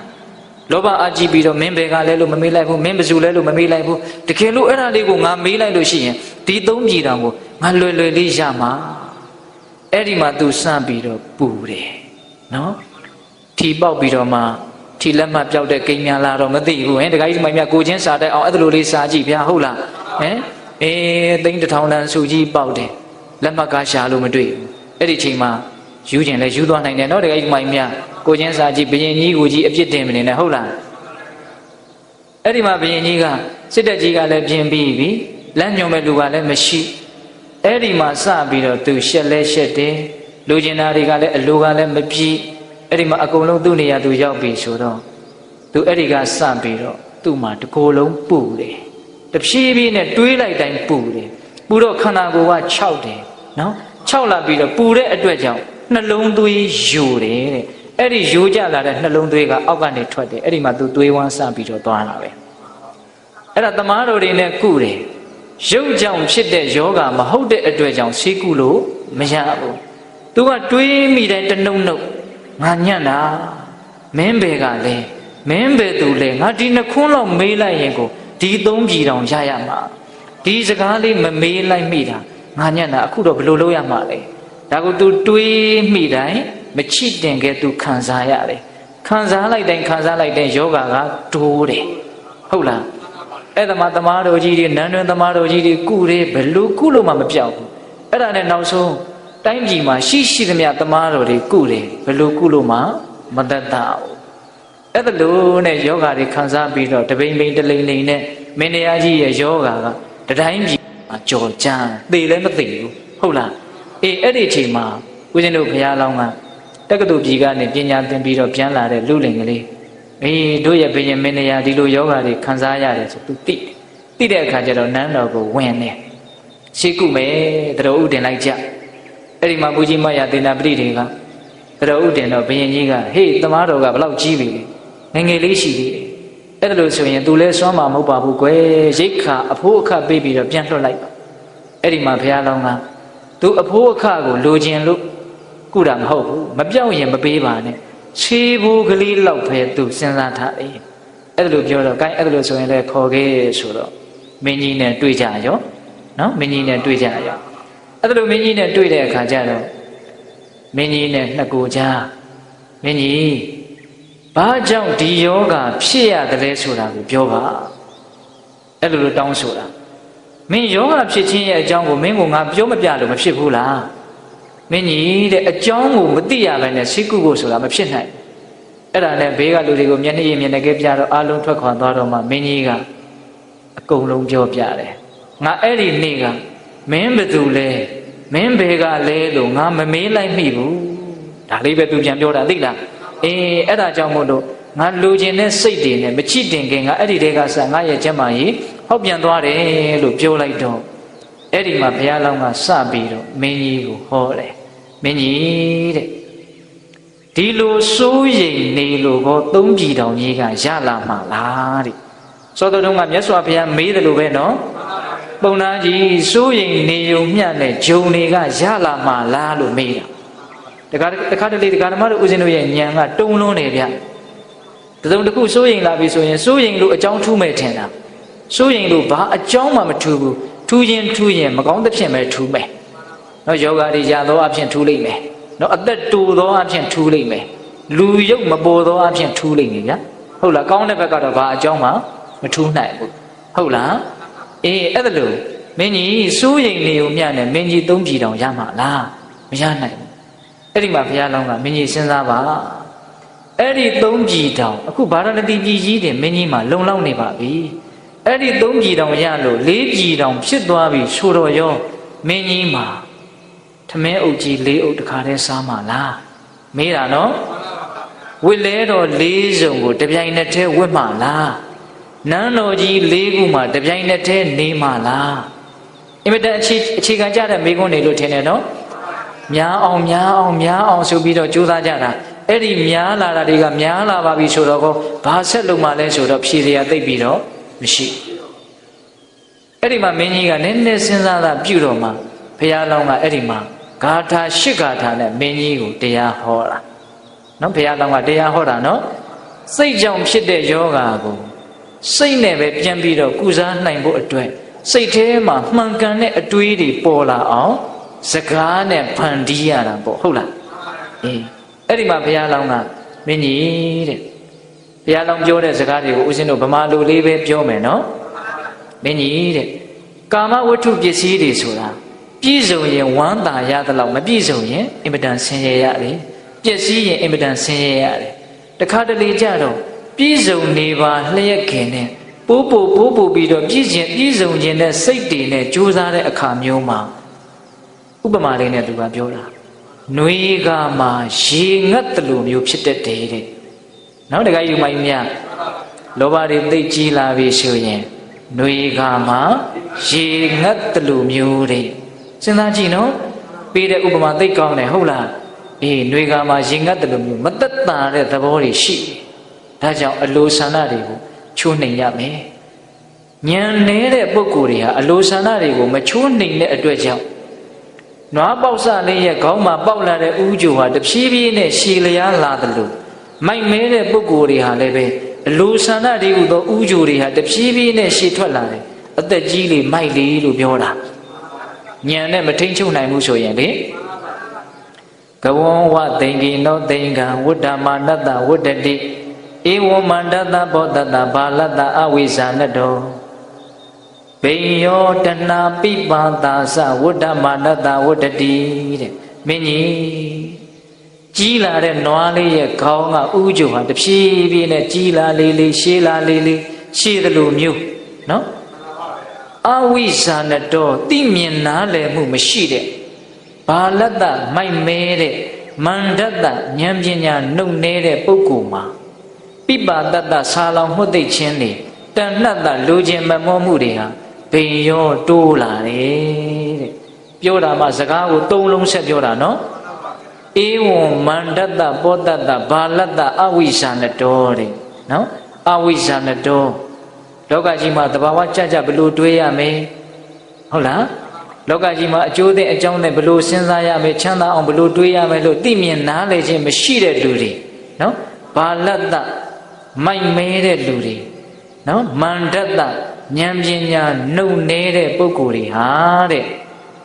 Speaker 1: လောဘအကြည့်ပြီးတော့မင်းဘယ်ကလဲလို့မမေးလိုက်ဘူးမင်းဘယ်သူလဲလို့မမေးလိုက်ဘူးတကယ်လို့အဲ့ဒါလေးကိုငါမေးလိုက်လို့ရှိရင်ဒီသုံးပြည်တော်ကိုငါလွယ်လွယ်လေးရမှာအဲ့ဒီမှာသူစမ်းပြီးတော့ပူတယ်နော်ထီပေါက်ပြီးတော့မှထီလက်မှတ်ပြောက်တဲ့ကိန်းများလာတော့မသိဘူးဟင်တခါကြီးဒီမိုင်များကိုချင်းစားတဲ့အောင်အဲ့လိုလေးစားကြည့်ဗျာဟုတ်လားဟင်သိန်းတစ်ထောင်တန်းစုကြီးပေါက်တယ်လက်မှတ်ကားရှာလို့မတွေ့ဘူးအဲ့ဒီချိန်မှာယူကျင်လဲယူသွားနိုင်တယ်နော်တခါကြီးဒီမိုင်များကိုချင်းစားကြည့်ဘယင်ကြီးကိုကြီးအပြစ်တင်မနေနဲ့ဟုတ်လားအဲ့ဒီမှာဘယင်ကြီးကစစ်တပ်ကြီးကလည်းပြင်ပြီးပြီလမ်းညွှန်မဲ့လူကလည်းမရှိအဲ့ဒီမှာစပြီးတော့သူရှက်လဲရှက်တယ်လူကျင်သားတွေကလည်းအလိုကလည်းမပြည့်အဲ့ဒီမှာအကုန်လုံးသူ့နေရာသူရောက်ပြီဆိုတော့သူအဲ့ဒီကစပြီးတော့သူ့မှာတကိုယ်လုံးပူတယ်တဖြည်းဖြည်းနဲ့တွေးလိုက်တိုင်းပူတယ်ပူတော့ခန္ဓာကိုယ်က6တယ်နော်6လာပြီးတော့ပူတဲ့အတွက်ကြောင့်နှလုံးသွေးယိုတယ်တဲ့အဲ့ဒီယိုကျလာတဲ့နှလုံးသွေးကအောက်ကနေထွက်တယ်အဲ့ဒီမှာသူသွေးဝမ်းစပြီးတော့သွားတာပဲအဲ့ဒါသမားတော်တွေနဲ့ကုတယ်ရုပ်ကြောင့်ဖြစ်တဲ့ယောဂမဟုတ်တဲ့အတွက်ကြောင့်ဆေးကုလို့မရဘူးသူကတွေးမိတဲ့တနှုတ်နှုတ်ငါညံ့တာမင်းဘယ်ကလဲမင်းဘယ်သူလဲငါဒီနှခွန်းလောက်မေးလိုက်ရင်ကိုဒီသုံးပြည်တော်ရရမှာဒီစကားလေးမမေးလိုက်မိတာငါညံ့တာအခုတော့ဘယ်လိုလုပ်ရမှာလဲဒါကို तू တွေးမိတိုင်းမချစ်တင်ခဲ့ तू ခံစားရတယ်ခံစားလိုက်တိုင်းယောဂကတိုးတယ်ဟုတ်လားအဲ့ဒါမှသမားတော်ကြီးတွေနန်းတွင်သမားတော်ကြီးတွေကုတယ်ဘယ်လိုကုလို့မှမပြောက်ဘူးအဲ့ဒါနဲ့နောက်ဆုံးတိုင်းပြည်မှာရှိသမျှသမားတော်တွေကုတယ်ဘယ်လိုကုလို့မှမတတ်တာဘူးအဲ့ဒါလို့နဲ့ယောဂတွေခံစားပြီးတော့တပိန်ပိန်တလိန်လိန်နဲ့မင်းတရားကြီးရဲ့ယောဂကတတိုင်းပြည်မှာကြော်ကြမ်းသေလည်းမသေဘူးဟုတ်လားအေးအဲ့ဒီအချိန်မှာဦးဇင်းတို့ဘုရားလောင်းကတက္ကသိုလ်ပြည်ကနေပညာသင်ပြီးတော့ပြန်လာတဲ့လူလင်ကလေးအေးတို့ရဲ့ဘုရင်မင်းတရားဒီလိုယောဂတွေခံစားရတယ်ဆိုသူသိတဲ့အခါကျတော့နန်းတော်ကိုဝင်နေရှိကုမယ်တတော်ဥတင်လိုက်ကြအဲ့ဒီမှာဘုကြီးမယာသေနာပတိတွေကတတော်ဥတင်တော့ဘုရင်ကြီးကဟေးသမားတော်ကဘလောက်ကြီးပြီလဲငယ်လေးရှိသေးတယ်အဲ့ဒါလို့ဆိုရင်သူလဲစွမ်းမှာမဟုတ်ပါဘူးကွယ်ရိတ်ခါအဖိုးအခပေးပြီးတော့ပြန်လွှတ်လိုက်ပါအဲ့ဒီမှာဘုရားလောင်းကသူအဖိုးအခကိုလိုချင်လို့ကုတာမဟုတ်ဘူးမပြောက်ရင်မပေးပါနဲ့ခြေဘူကလေးလောက်ပဲသူစဉ်းစားထားတယ်အဲ့ဒါလို့ပြောတော့ gain အဲ့ဒါလို့ဆိုရင်လည်းခေါ်ခဲ့ဆိုတော့မင်းကြီးနဲ့တွေ့ကြရောနော်မင်းကြီးနဲ့တွေ့ကြရောအဲ့ဒါလို့မင်းကြီးနဲ့တွေ့တဲ့အခါကျတော့မင်းကြီးနဲ့နှစ်ကိုကြားမင်းကြီးဘာကြောင့်ဒီယောဂဖြစ်ရတယ်လဲဆိုတာကိုပြောပါအဲ့လိုတောင်းဆိုတာမင်းယောဂဖြစ်ခြင်းရဲ့အကြောင်းကိုမင်းကငါပြောမပြလို့မဖြစ်ဘူးလားမင်းကြီးတဲ့အကြောင်းကိုမသိရဘဲနဲ့စိတ်ကုဖို့ဆိုတာမဖြစ်နိုင်အဲ့ဒါနဲ့ဘေးကလူတွေကိုမျက်နှာရည်မျက်နှာကဲပြတော့အာလုံးထွက်ခွာသွားတော့မှမင်းကြီးကအကုန်လုံးပြောပြတယ်ငါအဲ့ဒီနေ့ကမင်းဘယ်သူလဲမင်းဘယ်ကလဲလို့ငါမမေးလိုက်မိဘူးဒါလေးပဲသူပြန်ပြောတာသိလားအေးအဲ့ဒါကြောင့်မို့လို့ငါလူချင်းတဲ့စိတ်တွေနဲ့မချစ်တင်ခင်ကအဲ့ဒီတည်းကစငါရဲ့ကျမကြီးဟောက်ပြန်သွားတယ်လို့ပြောလိုက်တော့အဲ့ဒီမှာဘုရားလောင်းကစပြီးတော့မင်းကြီးကိုဟောတယ်မင်းကြီးတဲ့ဒီလိုစိုးရိမ်နေလို့ဘောသုံးပြည်တော်ကြီးကရလာမှာလားတဲ့စောတော်တုန်းကမြတ်စွာဘုရားမေးတယ်လို့ပဲနော်ပုံနာကြီးစိုးရိမ်နေုံမျှနဲ့ဂျုံတွေကရလာမှာလားလို့မေးတာတခါတလေဓမ္မတို့ဦးဇင်းတို့ရဲ့ဉာဏ်ကတုံလွန်းနေဗျတစုံတစ်ခုစိုးရိမ်လာပြီဆိုရင်စိုးရိမ်လို့အကြောင်းထူးမဲ့ထင်တာစိုးရိမ်လို့ဘာအကြောင်းမှမထူးဘူးထူးရင်မကောင်းသဖြင့်ပဲထူးမယ်နော်ယောဂတွေရသောအဖြစ်ထူးလိမ့်မယ်နော်အသက်တူသောအဖြစ်ထူးလိမ့်မယ်လူရုပ်မပေါ်သောအဖြစ်ထူးလိမ့်မယ်ဗျာ ဟုတ်လားကောင်းတဲ့ဘက်ကတော့ဘာအကြောင်းမှမထူးနိုင်ဘူးဟုတ်လားအေးအဲ့ဒါလို့မင်းကြီးစိုးရိမ်နေုံမြနဲ့မင်းကြီးသုံးပြည်တောင်ရမှာလားမရနိုင်ဘူးအဲ့ဒီမှာဘုရားလောင်းကမင်းကြီးစဉ်းစားပါအဲ့ဒီသုံးပြည်တောင်အခုဗာရာဏသီပြည်ကြီးတင်မင်းကြီးမှာလုံလောက်နေပါပြီအဲ့ဒီသုံးပြည်တောင်ရလို့လေးပြည်တောင်ဖြစ်သွားပြီဆိုတော့ရောမင်းကြီးမှာထမင်းအုပ်ကြီးလေးအုပ်တခါတည်းစားမှာလားမေးတာနော်ဝစ်လဲတော်လေးစုံကိုတပြိုင်နက်တည်းဝစ်မှာလားနန်းတော်ကြီးလေးခုမှာတပြိုင်နက်တည်းနေမှာလားအင်မတန်အခြေခံကြတဲ့မိကုန်းနေလို့ထင်တယ်နော်များအောင်ဆိုပြီးတော့ကြိုးစားကြတာအဲ့ဒီများလာတာတွေကများလာပါပြီဆိုတော့ဘာဆက်လုပ်မှလဲဆိုတော့ဖြေစရာသိပ်ပြီးတော့မရှိအဲ့ဒီမှာမင်းကြီးကနည်းနည်းစဉ်းစားတာပြုတော့မှဘုရားလောင်းကအဲ့ဒီမှာဂါထာ၈ဂါထာနဲ့မင်းကြီးကိုတရားဟောတာနော်ဘုရားလောင်းကတရားဟောတာနော်စိတ်ကြောင့်ဖြစ်တဲ့ယောဂါကိုစိတ်နဲ့ပဲပြန်ပြီးတော့ကုစားနိုင်ဖို့အတွက်စိတ်ထဲမှာမှန်ကန်တဲ့အတွေးတွေပေါ်လာအောင်စကားနဲ့ဖန်တီးရတာပေါ့ဟုတ်လားအေးအဲ့ဒီမှာဘုရားလောင်းကမင်းကြီးတဲ့ဘုရားလောင်းပြောတဲ့စကားတွေကိုဦးဇင်းတို့ဗမာလူလေးပဲပြောမယ်နော်မင်းကြီးတဲ့ကာမဝတ္ထုပစ္စည်းတွေဆိုတာပြည့်စုံရင်ဝမ်းသာရသလောက်မပြည့်စုံရင်အင်မတန်ဆင်းရဲရတယ်ပျက်စီးရင်အင်မတန်ဆင်းရဲရတယ်တခါတလေကြတော့ပြည့်စုံနေပါလျက်ခင်နဲ့ပိုးပြီးတော့ပြည့်စုံခြင်းနဲ့စိတ်တွေနဲ့ကြိုးစားတဲ့အခါမျိုးမှာဥပမာလေးနဲ့သူကပြောတာຫນွေကမှာရေငတ်တယ်လို့မျိုးဖြစ်တတ်တယ်တဲ့နောက်တခါယူမိုင်းများလောဘတွေသိကြီးလာပြီဆိုရင်ຫນွေကမှာရေငတ်တယ်လို့မျိုးတဲ့စဉ်းစားကြည့်နော်ပေးတဲ့ဥပမာသိကောင်းတယ်ဟုတ်လားအေးຫນွေကမှာရေငတ်တယ်လို့မျိုးမသက်သာတဲ့သဘောတွေရှိတယ်ဒါကြောင့်အလိုဆန္ဒတွေကိုချိုးနှိမ်ရမယ်ဉာဏ်နေတဲ့ပုဂ္ဂိုလ်တွေဟာအလိုဆန္ဒတွေကိုမချိုးနှိမ်တဲ့အတွက်ကြောင့်နွားပေါက်စလေးရဲ့ခေါင်းမှာပေါက်လာတဲ့ဥကြိုဟာတဖြည်းဖြည်းနဲ့ရှည်လျားလာတယ်လို့မိုက်မဲတဲ့ပုဂ္ဂိုလ်တွေဟာလည်းပဲအလိုဆန္ဒတွေဟူသောဥကြိုတွေဟာတဖြည်းဖြည်းနဲ့ရှည်ထွက်လာတယ်အသက်ကြီးလေမိုက်လေလို့ပြောတာဉာဏ်နဲ့မထိန်ချုပ်နိုင်ဘူးဆိုရင်လေကဝံဝသိင်္ဂိနောသိင်္ဂံဝဋ္ဌမာနတ္တဝဋ္ဌတိဧဝမန္တတဘောတတဘာလတအဝိဇာနတောဘိယောတဏပိပါတာသဝဋ္ဌမာနတဝဋ္ဌတိတဲ့မင်းကြီးလာတဲ့နွားလေးရဲ့ခေါင်းကဥကြိုဟာတဖြည်းဖြည်းနဲ့ကြီးလာလေးရှည်လာလေးရှည်တယ်လို့မျိုးနော်အဝိဇာနတောသိမြင်နားလည်မှုမရှိတဲ့ဘာလတမိုက်မဲတဲ့မန္တတဉာဏ်ပညာနှုတ်နေတဲ့ပုဂ္ဂိုလ်မှာပိပါတတဆာလောင်မှုသိခြင်းတွေတဏှတ်တလိုခြင်းမမောမှုတွေဟာဘိယောတိုးလာတယ်တဲ့ပြောတာမှစကားကိုသုံးလုံးဆက်ပြောတာနော်ဧဝံမန္တတပောတတဘာလတအဝိဇာနတောတဲ့နော်အဝိဇာနတောလောကကြီးမှာတဘာဝကြဘလို့တွေးရမယ်ဟုတ်လားလောကကြီးမှာအကျိုးတဲ့အကြောင်းနဲ့ဘလို့စဉ်းစားရမယ်ချမ်းသာအောင်ဘလို့တွေးရမယ်လို့သိမြင်နားလည်ခြင်းမရှိတဲ့လူတွေနော်ဘာလတမိုက်မဲတဲ့လူတွေနော်မန္တတဉာဏ်ပညာနှုတ်နေတဲ့ပုဂ္ဂိုလ်တွေဟာတဲ့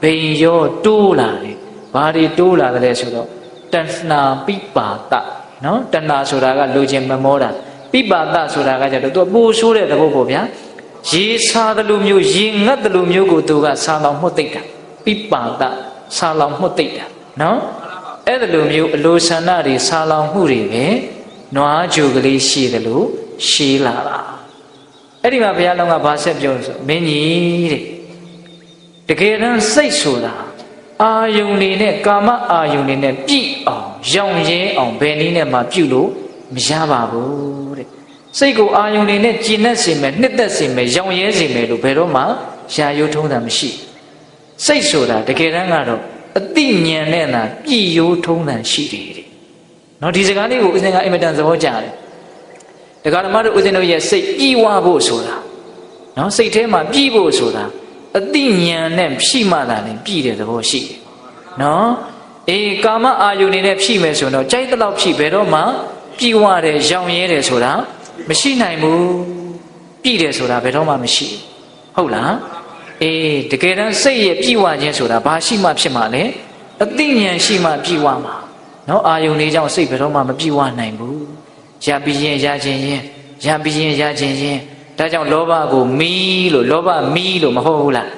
Speaker 1: ဘိယောတိုးလာတယ်ဘာတွေတိုးလာတယ်ဆိုတော့တဏှာပိပါတနော်တဏှာဆိုတာကလိုချင်မမောတာပိပါတဆိုတာကကြတော့သူကပိုဆိုးတဲ့သဘောပေါ့ဗျာရေစားတယ်လို့မျိုးရေငတ်တယ်လို့မျိုးကိုသူကဆာလောင်မှုတ်သိတာပိပါတဆာလောင်မှုတ်သိတာနော်အဲ့ဒါလိုမျိုးအလိုဆန္ဒတွေဆာလောင်မှုတွေပဲနွားကြိုကလေးရှိတယ်လို့ရှည်လာတာအဲ့ဒီမှာဘုရားလောင်းကဘာဆက်ပြောဆိုမင်းကြီးတဲ့တကယ်တမ်းစိတ်ဆိုတာအာယုန်နေနဲ့ကာမအာယုန်နေနဲ့ပြည့်အောင်ရောင်ရဲအောင်ဘယ်နည်းနဲ့မှပြုလို့မရပါဘူးတဲ့စိတ်ကိုအာယုန်နေနဲ့ကျဉ်တ်စေမယ်နှစ်သက်စေမယ်ရောင်ရဲစေမယ်လို့ဘယ်တော့မှရှားရိုးထုံးတာမရှိစိတ်ဆိုတာတကယ်တမ်းကတော့အတိညာဉ်နဲ့သာပြည့်ရိုးထုံးတာရှိတယ်တဲ့နော်ဒီစကားလေးကိုဦးဇင်းကအင်မတန်သဘောကျတယ်ဒကာဓမ္မတို့ဦးဇင်းတို့ရဲ့စိတ်ပြည့်ဝဖို့ဆိုတာနော်စိတ်ထဲမှာပြည့်ဖို့ဆိုတာအတိညာဉ်နဲ့ဖြည့်မှသာလည်းပြည့်တဲ့သဘောရှိတယ်နော်အေးကာမအာယုန်နဲ့ဖြည့်မယ်ဆိုတော့ကြိုက်တဲ့လောက်ဖြည့်ဘယ်တော့မှပြည့်ဝတယ်ရောင်ရဲတယ်ဆိုတာမရှိနိုင်ဘူးပြည့်တယ်ဆိုတာဘယ်တော့မှမရှိဟုတ်လားအေးတကယ်တမ်းစိတ်ရဲ့ပြည့်ဝခြင်းဆိုတာဘာရှိမှဖြစ်မှာလဲအတိညာဉ်ရှိမှပြည့်ဝမှာနော်အာယုန်လေးကြောင့်စိတ်ဘယ်တော့မှမပြည့်ဝနိုင်ဘူးရပြီးရင်ရခြင်းရင် ရပြီးရင်ရခြင်းချင်းဒါကြောင့်လောဘကိုမီးလို့လောဘမီးလို့မဟုတ်ဘူးလား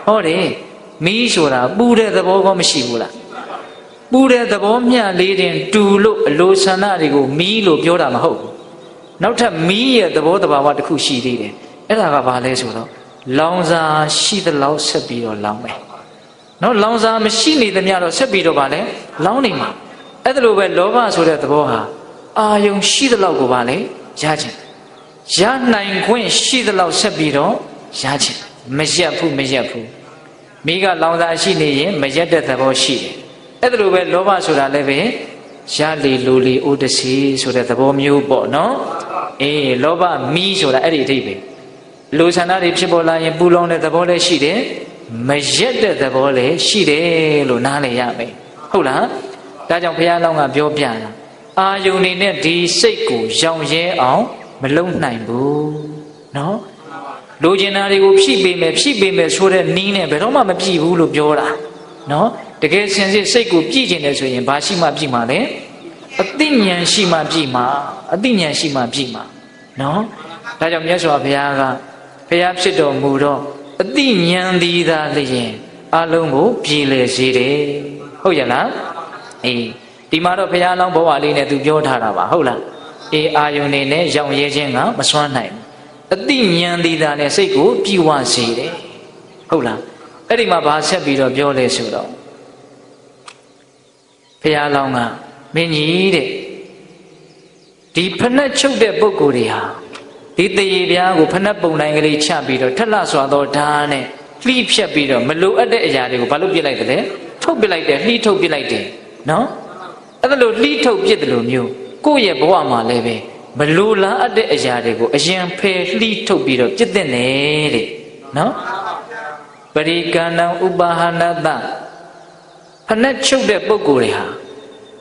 Speaker 1: ဟုတ်တယ်မီးဆိုတာပူတဲ့သဘောကောမရှိဘူးလားပူတဲ့သဘောမျှလေးတင်တူလို့အလိုဆန္ဒတွေကိုမီးလို့ပြောတာမဟုတ်ဘူးနောက်ထပ်မီးရဲ့သဘောတဘာဝတစ်ခုရှိသေးတယ်အဲ့ဒါကဘာလဲဆိုတော့လောင်စာရှိသလောက်ဆက်ပြီးတော့လောင်မယ်နော်လောင်စာမရှိနေသမျှတော့ဆက်ပြီးတော့ဗာလဲလောင်နေမှာအဲ့ဒါလိုပဲလောဘဆိုတဲ့သဘောဟာအာယုံရှိသလောက်ကိုဗာလဲရခြင်းရနိုင်ခွင့်ရှိသလောက်ဆက်ပြီးတော့ရခြင်းမရက်ဘူးမရက်ဘူးမိကလောင်စာရှိနေရင်မရက်တဲ့သဘောရှိတယ်အဲ့ဒါလိုပဲလောဘဆိုတာလည်းပဲရလေလိုလေအိုတစီဆိုတဲ့သဘောမျိုးပေါ့နော်အေးလောဘမီးဆိုတာအဲ့ဒီအဓိပ္ပာယ်လူဆန္ဒတွေဖြစ်ပေါ်လာရင်ပူလောင်တဲ့သဘောလည်းရှိတယ်မရက်တဲ့သဘောလည်းရှိတယ်လို့နားလည်ရမယ်ဟုတ်လားဒါကြောင့်ဘုရားလောင်းကပြောပြတာအာယုန်နေနဲ့ဒီစိတ်ကိုရောင်ရဲအောင်မလုံနိုင်ဘူးနော်လူကျင်တာတွေကိုဖြည့်ပေးမယ်ဆိုတဲ့နီးနဲ့ဘယ်တော့မှမပြည့်ဘူးလို့ပြောတာနော်တကယ်စင်စစ်စိတ်ကိုပြည့်ကျင်တယ်ဆိုရင်ဘာရှိမှပြည့်မှာလဲအသိဉာဏ်ရှိမှပြည့်မှာအသိဉာဏ်ရှိမှပြည့်မှာနော်ဒါကြောင့်မြတ်စွာဘုရားကဘုရားဖြစ်တော်မူတော့အသိဉာဏ်ဒီသာလျင်အလုံးကိုပြည်လေစေတယ်ဟုတ်ရဲ့လားအေးဒီမှာတော့ဘုရားလောင်းဘဝလေးနဲ့သူပြောထားတာပါဟုတ်လားအေးအာယုန်နေနဲ့ရောင်ရဲခြင်းကမစွမ်းနိုင်ဘူးအသိဉာဏ်ဒီသာနဲ့စိတ်ကိုပြည့်ဝစေတယ်ဟုတ်လားအဲ့ဒီမှာဘာဆက်ပြီးတော့ပြောလဲဆိုတော့ဘုရားလောင်းကမင်းကြီးတဲ့ဒီဖနှက်ချုပ်တဲ့ပုဂ္ဂိုလ်တွေဟာဒီတရေပြားကိုဖနှက်ပုံတိုင်းကလေးချပြီးတော့ထက်လှစွာသောဓာတ်နဲ့လှိဖြတ်ပြီးတော့မလိုအပ်တဲ့အရာတွေကိုဘာလို့ပြစ်လိုက်တယ်လဲထုတ်ပြလိုက်တယ်လှိထုတ်ပြလိုက်တယ်နော်အဲ့ဒါလို့လှိထုတ်ပြစ်တယ်လို့မျိုးကိုယ့်ရဲ့ဘဝမှာလည်းပဲမလိုလားအပ်တဲ့အရာတွေကိုအရင်ဖယ်လှိထုတ်ပြီးတော့ပြစ်တဲ့တဲ့နော်ပရိကဏံဥပါဟနတဖနှက်ချုပ်တဲ့ပုဂ္ဂိုလ်တွေဟာ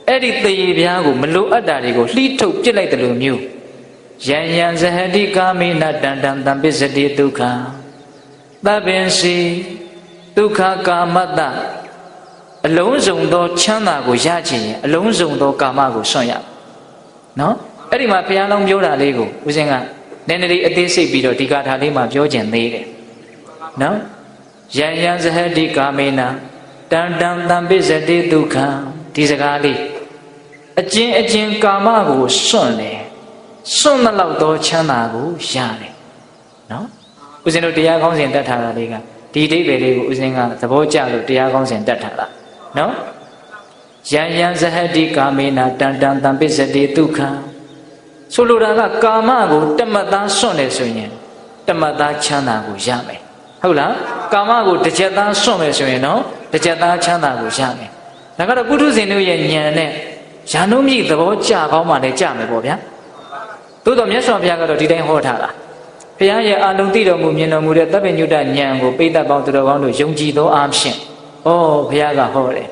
Speaker 1: အဲ့ဒီတရေပြားကိုမလိုအပ်တာတွေကိုလှိထုတ်ပြစ်လိုက်တယ်လို့မျိုးယံယံဇဟတိကာမိနတန္တံတံပစ္စတိဒုက္ခသဗ္ဗင်စီဒုက္ခကာမတ္တအလုံးစုံသောချမ်းသာကိုရချင်ရင်အလုံးစုံသောကာမကိုစွန့်ရနော်အဲ့ဒီမှာဘုရားလောင်းပြောတာလေးကိုဦးဇင်းကနည်းနည်းလေးအသေးစိတ်ပြီးတော့ဒီကာထာလေးမှာပြောကျင်သေးတယ်နော်ယံယံဇဟတိကာမိနတန္တံတံပစ္စတိဒုက္ခဒီစကားလေးအကျဉ်ကာမကိုစွန့်တယ်စွန့်လောက်သောချမ်းသာကိုရတယ်နော်ဦးဇင်းတို့တရားကောင်းစဉ်တတ်ထားတာလေးကဒီအဓိပ္ပာယ်လေးကိုဦးဇင်းကသဘောကျလို့တရားကောင်းစဉ်တတ်ထားတာနော်ယံယံဇဟတိကာမေနတန္တံတံပစ္စတိဒုက္ခဆိုလိုတာကကာမကိုတမတ်သားစွန့်တယ်ဆိုရင်တမတ်သားချမ်းသာကိုရမယ်ဟုတ်လားကာမကိုတစ်ချက်သားစွန့်မယ်ဆိုရင်တော့တစ်ချက်သားချမ်းသာကိုရမယ်ဒါကတော့ပုထုဇဉ်တို့ရဲ့ဉာဏ်နဲ့ယာနုမြစ်သဘောကျကောင်းမှလည်းကြမယ်ပေါ့ဗျာသို့တော်မြတ်စွာဘုရားကတော့ဒီတိုင်းဟောထားတာဘုရားရဲ့အာလုံသိတော်မူမြင်တော်မူတဲ့သဗ္ဗညုတဉာဏ်ကိုပိဋကပေါင်းသူတော်ကောင်းတို့ယုံကြည်သောအားဖြင့်ဩဘုရားကဟောတယ်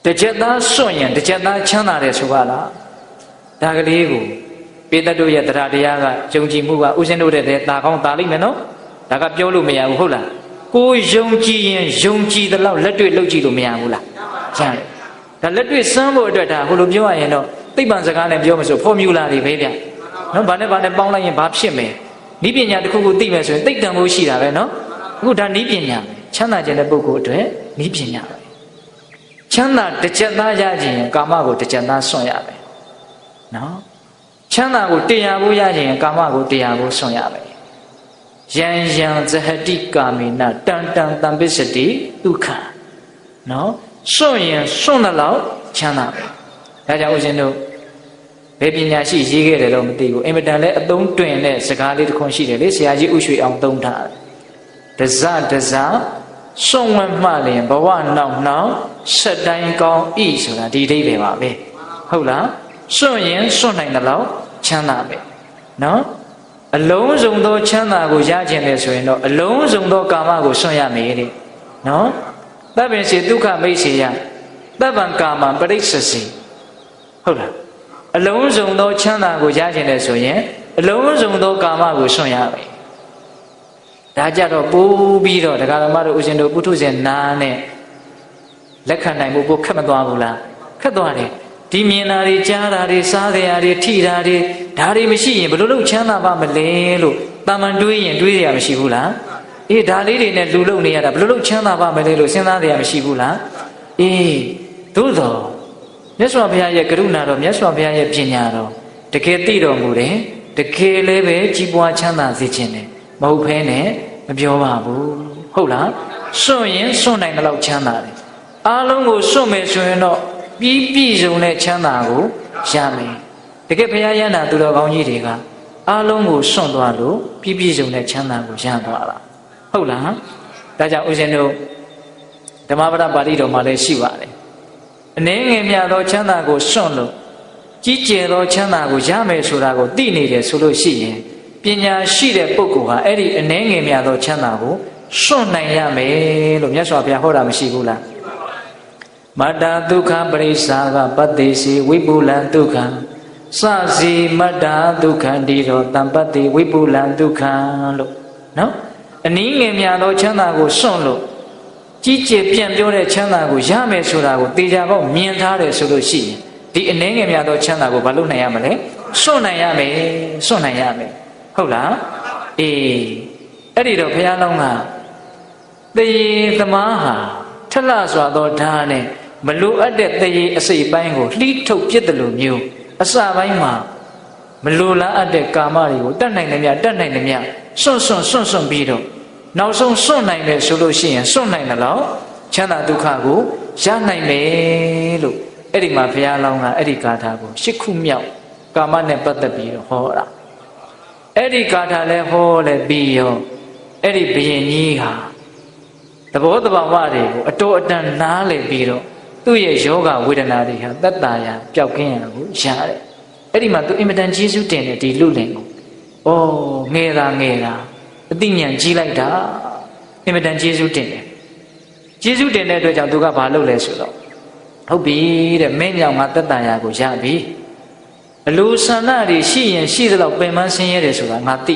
Speaker 1: တစ်ချက်သားစွန့်ရင်တစ်ချက်သားချမ်းသာတယ်ဆိုပါလားဒါကလေးကိုပိဋကတို့ရဲ့တရားတရားကယုံကြည်မှုကဥစဉ်တို့တဲ့တာကောင်းတာလိမ့်မယ်နော်ဒါကပြောလို့မရဘူးဟုတ်လားကိုယုံကြည်ရင်ယုံကြည်တဲ့လောက်လက်တွေ့လုပ်ကြည့်လို့မရဘူးလားရတယ်ဒါလက်တွေ့စမ်းဖို့အတွက်ဒါဟိုလိုပြောရရင်တော့သိပ္ပံစကားနဲ့ပြောမဆိုဖော်မြူလာတွေပဲဗျနော်ဘာနဲ့ပေါင်းလိုက်ရင်ဘာဖြစ်မယ်ဤပညာတစ်ခုခုသိမယ်ဆိုရင်သိတံဖို့ရှိတာပဲနော်အခုဒါဤပညာချမ်းသာခြင်းတဲ့ပုဂ္ဂိုလ်အတွက်ဤပညာပဲချမ်းသာတစ်ချက်သားရခြင်းကာမကိုတစ်ချက်သားစွန့်ရမယ်နော်ချမ်းသာကိုတရားဖို့ရခြင်းကာမကိုတရားဖို့စွန့်ရမယ်ယံယံဇဟတိကာမိနတန္တံတံပစ္စတိဒုက္ခနော်စွန့်ရင်စွန့်တဲ့လောက်ချမ်းသာပဲဒါကြောင့်ဦးဇင်းတို့ဘယ်ပညာရှိရေးခဲ့တယ်တော့မသိဘူးအင်မတန်လည်းအသုံးတွင်တဲ့စကားလေးတစ်ခွန်းရှိတယ်လေဆရာကြီးဥရွှေအောင်သုံးထားတယ်တစစွန့်ဝဲမှလျင်ဘဝနောက်နောက်ဆက်တိုင်းကောင်းဤဆိုတာဒီအဓိပ္ပာယ်ပါပဲဟုတ်လားစွန့်ရင်စွန့်နိုင်တဲ့လောက်ချမ်းသာပဲနော်အလုံးစုံသောချမ်းသာကိုရခြင်းလေဆိုရင်တော့အလုံးစုံသောကာမကိုစွန့်ရမယ်တဲ့နော်သဗ္ဗင်္စေဒုက္ခမိတ်စေယသဗ္ဗံကာမံပရိစ္ဆစီဟုတ်လားအလုံးစုံသောချမ်းသာကိုရခြင်းလေဆိုရင်အလုံးစုံသောကာမကိုစွန့်ရမယ်ဒါကြတော့ပိုးပြီးတော့ဒကာဓမ္မတို့ဦးဇင်းတို့ပုထုဇဉ်နာနဲ့လက်ခံနိုင်ဖို့ပိုခက်မသွားဘူးလားခက်သွားတယ် ဒီမြင်တာတွေကြားတာတွေစားကြရတွေထိတာတွေဒါတွေမရှိရင်ဘယ်လိုလုပ်ချမ်းသာပါမလဲလို့တာမန်တွေးရင်တွေးရမရှိဘူးလားအေးဒါလေးတွေနဲ့လူလုံနေရတာဘယ်လိုလုပ်ချမ်းသာပါမလဲလို့စဉ်းစားကြရမရှိဘူးလားအေးသို့သောမြတ်စွာဘုရားရဲ့ကရုဏာတော်မြတ်စွာဘုရားရဲ့ပညာတော်တကယ်သိတော်မူတယ်တကယ်လည်းပဲကြီးပွားချမ်းသာစေခြင်းနဲ့မဟုတ်ဖဲနဲ့မပြောပါဘူးဟုတ်လားစွန့်ရင်စွန့်နိုင်တဲ့လောက်ချမ်းသာတယ်အားလုံးကိုစွန့်မယ်ဆိုရင်တော့ပြီးပြည့်စုံတဲ့ချမ်းသာကိုရမယ်တကယ်ဘုရားရဟန္တာသူတော်ကောင်းကြီးတွေကအားလုံးကိုစွန့်သွားလို့ပြီးပြည့်စုံတဲ့ချမ်းသာကိုရသွားတာဟုတ်လားဒါကြောင့်ဦးဇင်းတို့ဓမ္မပဒပါဠိတော်မှာလည်းရှိပါတယ်အနည်းငယ်မြတ်သောချမ်းသာကိုစွန့်လို့ကြီးကျယ်သောချမ်းသာကိုရမယ်ဆိုတာကိုသိနေတယ်ဆိုလို့ရှိရင်ပညာရှိတဲ့ပုဂ္ဂိုလ်ဟာအဲ့ဒီအနည်းငယ်မြတ်သောချမ်းသာကိုစွန့်နိုင်ရမယ်လို့မြတ်စွာဘုရားဟောတာမရှိဘူးလားမတ္တဒုက္ခပရိစ္ဆာကပတ္တိစီဝိပုလံဒုက္ခစစီမတ္တဒုက္ခတိရောတံပတ္တိဝိပုလံဒုက္ခလို့နော်အနည်းငယ်မြတ်သောချမ်းသာကိုစွန့်လို့ကြီးကျယ်ပြန့်ပြောတဲ့ချမ်းသာကိုရမယ်ဆိုတာကိုတေချာပေါက်မြင်ထားတယ်ဆိုလို့ရှိရင်ဒီအနည်းငယ်မြတ်သောချမ်းသာကိုဘာလို့နိုင်ရမလဲစွန့်နိုင်ရမယ်စွန့်နိုင်ရမယ်ဟုတ်လားအေးအဲ့ဒီတော့ဘုရားလောင်းကသေသမားဟာထလစွာသောဓာတ်နဲ့မလိုအပ်တဲ့သေအစိတ်ပိုင်းကိုလှီးထုတ်ပြစ်တယ်လို့မျိုးအစပိုင်းမှာမလိုလားအပ်တဲ့ကာမတွေကိုတတ်နိုင်တယ်မြတ်တတ်နိုင်တယ်မြတ်စွန့်ပြီးတော့နောက်ဆုံးစွန့်နိုင်တယ်ဆိုလို့ရှိရင်စွန့်နိုင်တယ်လို့ချမ်းသာဒုက္ခကိုရနိုင်မယ်လို့အဲ့ဒီမှာဘုရားလောင်းကအဲ့ဒီဂါထာကို၈ခုမြောက်ကာမနဲ့ပတ်သက်ပြီးတော့ဟောတာအဲ့ဒီဂါထာလည်းဟောလည်းပြီးရောအဲ့ဒီဘုရင်ကြီးဟာသဘောတဘာဝတွေကိုအတော်အတန်နားလည်ပြီးတော့သူ့ရဲ့ယောဂဝေဒနာတွေဟာသက်သာရာပျောက်ကင်းရာကိုရတယ်အဲ့ဒီမှာသူအင်မတန်ကျေးဇူးတင်တယ်ဒီလူလင်ကိုဩငယ်တာအသိဉာဏ်ကြီးလိုက်တာအင်မတန်ကျေးဇူးတင်တယ်ကျေးဇူးတင်တဲ့အတွက်ကြောင့်သူကဘာလုပ်လဲဆိုတော့ဟုတ်ပြီတဲ့မင်းကြောင့်ငါသက်သာရာကိုရပြီအလိုဆန္ဒတွေရှိရင်ရှိသလောက်ပင်ပန်းဆင်းရဲတယ်ဆိုတာငါသိ